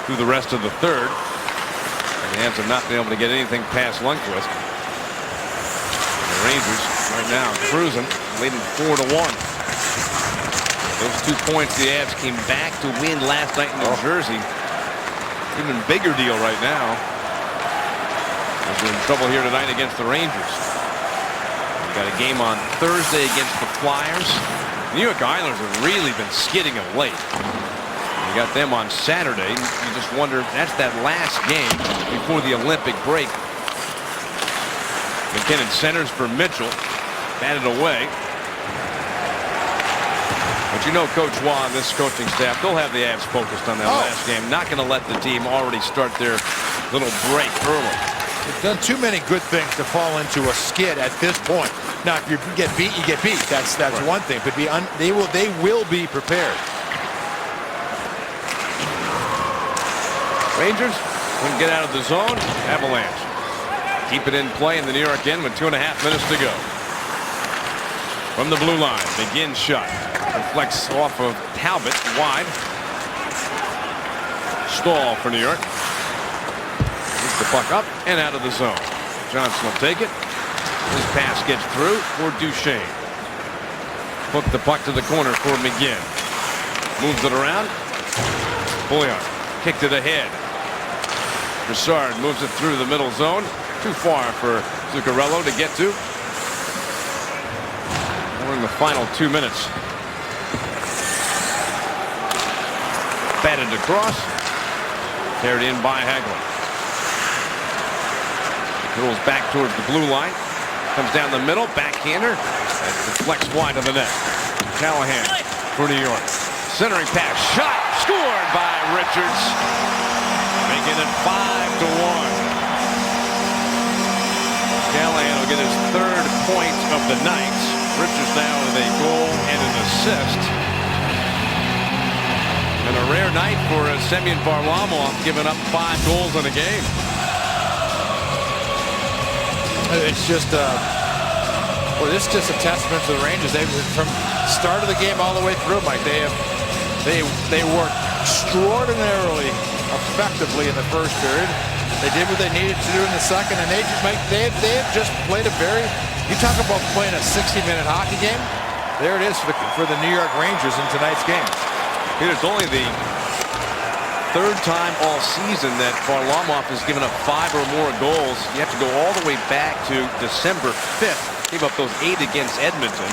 A: through the rest of the third. And the Avs have not been able to get anything past Lundqvist. And the Rangers right now cruising, leading 4-1. Those 2 points the Avs came back to win last night in New Jersey. Even bigger deal right now. They're in trouble here tonight against the Rangers. We've got a game on Thursday against the Flyers. New York Islanders have really been skidding of late. You got them on Saturday. You just wonder, that's that last game before the Olympic break. McKinnon centers for Mitchell. Batted away. But you know Coach Waugh and this coaching staff, they'll have the Avs focused on that last game. Not going to let the team already start their little break early.
B: They've done too many good things to fall into a skid at this point. Now, if you get beat, you get beat. That's right. One thing. But they will be prepared. Rangers
A: couldn't get out of the zone. Avalanche keep it in play in the New York end with 2.5 minutes to go. From the blue line, McGinn shot. Reflects off of Talbot, wide. Stall for New York. Moves the puck up and out of the zone. Johnson will take it. His pass gets through for Duchesne. Hook the puck to the corner for McGinn. Moves it around. Bouillon kicked it ahead. Broussard moves it through the middle zone. Too far for Zuccarello to get to. We're in the final 2 minutes. Batted across. Carried in by Hagelin. Rolls back towards the blue line. Comes down the middle. Backhander. And deflects wide of the net. Callahan for New York. Centering pass. Shot. Scored by Richards. Making it 5-1. Callahan will get his 3rd point of the night. Richards now with a goal and an assist. And a rare night for Semyon Varlamov, giving up 5 goals in a game.
B: It's just well, this is just a testament to the Rangers. They've from start of the game all the way through, Mike. They worked extraordinarily effectively in the first period. They did what they needed to do in the second, and they have just played a very. You talk about playing a 60-minute hockey game. There it is for the New York Rangers in tonight's game.
A: It's only the 3rd time all season that Varlamov has given up 5 or more goals. You have to go all the way back to December 5th. Gave up those 8 against Edmonton.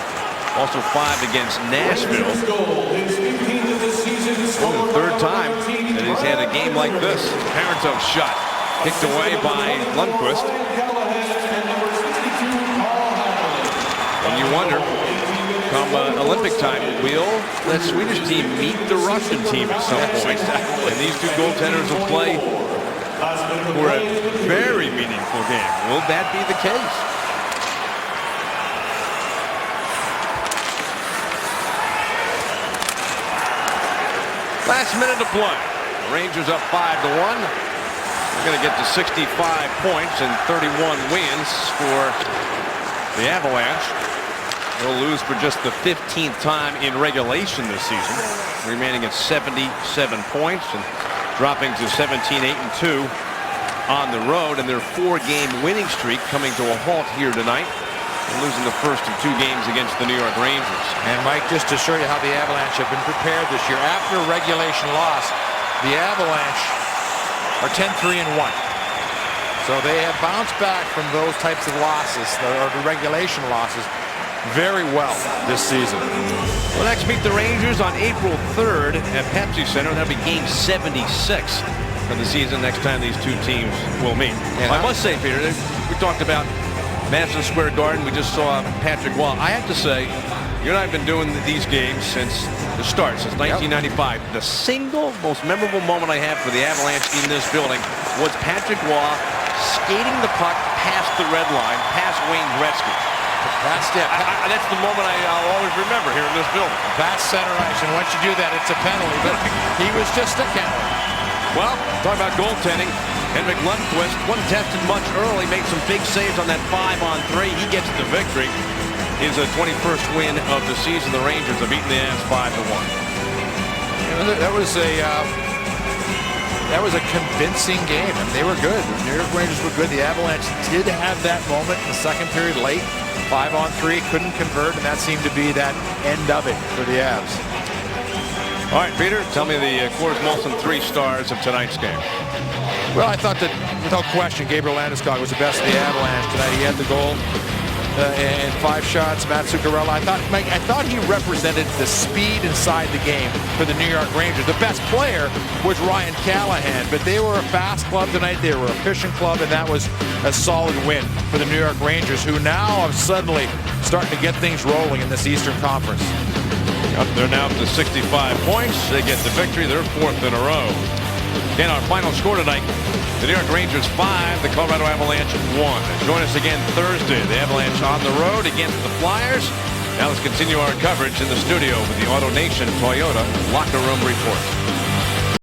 A: Also 5 against Nashville. Only the 3rd time that he's had a game like this. Parentov shot. Kicked away by Lundqvist. And you wonder, come Olympic time, will that Swedish team meet the Russian team at some point? And these 2 goaltenders will play for a very meaningful game. Will that be the case? Last minute to play. The Rangers up 5-1. We're going to get to 65 points and 31 wins for the Avalanche. They'll lose for just the 15th time in regulation this season, remaining at 77 points and dropping to 17-8-2 on the road, and their 4-game winning streak coming to a halt here tonight, and losing the first of 2 games against the New York Rangers.
B: And Mike, just to show you how the Avalanche have been prepared this year, after a regulation loss, the Avalanche are 10-3-1. So they have bounced back from those types of losses, or the regulation losses. very well this season.
A: Well, next meet the Rangers on April 3rd at Pepsi Center. That'll be game 76 of the season next time these two teams will meet.
B: And
A: I must say, Peter, we talked about Madison Square Garden. We just saw Patrick Roy. I have to say, you and I have been doing these games since the start, since 1995. The single most memorable moment I have for the Avalanche in this building was Patrick Roy skating the puck past the red line, past Wayne Gretzky.
B: That's it.
A: That's the moment I'll always remember here in this building.
B: That's center ice, and once you do that, it's a penalty. But he was just a coward.
A: Well, talking about goaltending, Henrik Lundqvist wasn't tested much early, made some big saves on that 5-on-3. He gets the victory. His 21st win of the season. The Rangers have beaten the Avs 5-1.
B: That was a convincing game, and they were good. The New York Rangers were good. The Avalanche did have that moment in the second period late. 5-on-3, couldn't convert, and that seemed to be that end of it for the Avs.
A: All right, Peter, tell me the Coors Molson 3 stars of tonight's game.
B: Well, I thought that, without question, Gabriel Landeskog was the best of the Avalanche tonight. He had the goal and 5 shots. Matt Zuccarello, I thought he represented the speed inside the game for the New York Rangers. The best player was Ryan Callahan, but they were a fast club tonight. They were a efficient club, and that was a solid win for the New York Rangers, who now are suddenly starting to get things rolling in this Eastern Conference.
A: They're now up to 65 points. They get the victory. They're 4th in a row. Again, our final score tonight, the New York Rangers 5, the Colorado Avalanche 1. Join us again Thursday. The Avalanche on the road against the Flyers. Now let's continue our coverage in the studio with the AutoNation Toyota Locker Room Report.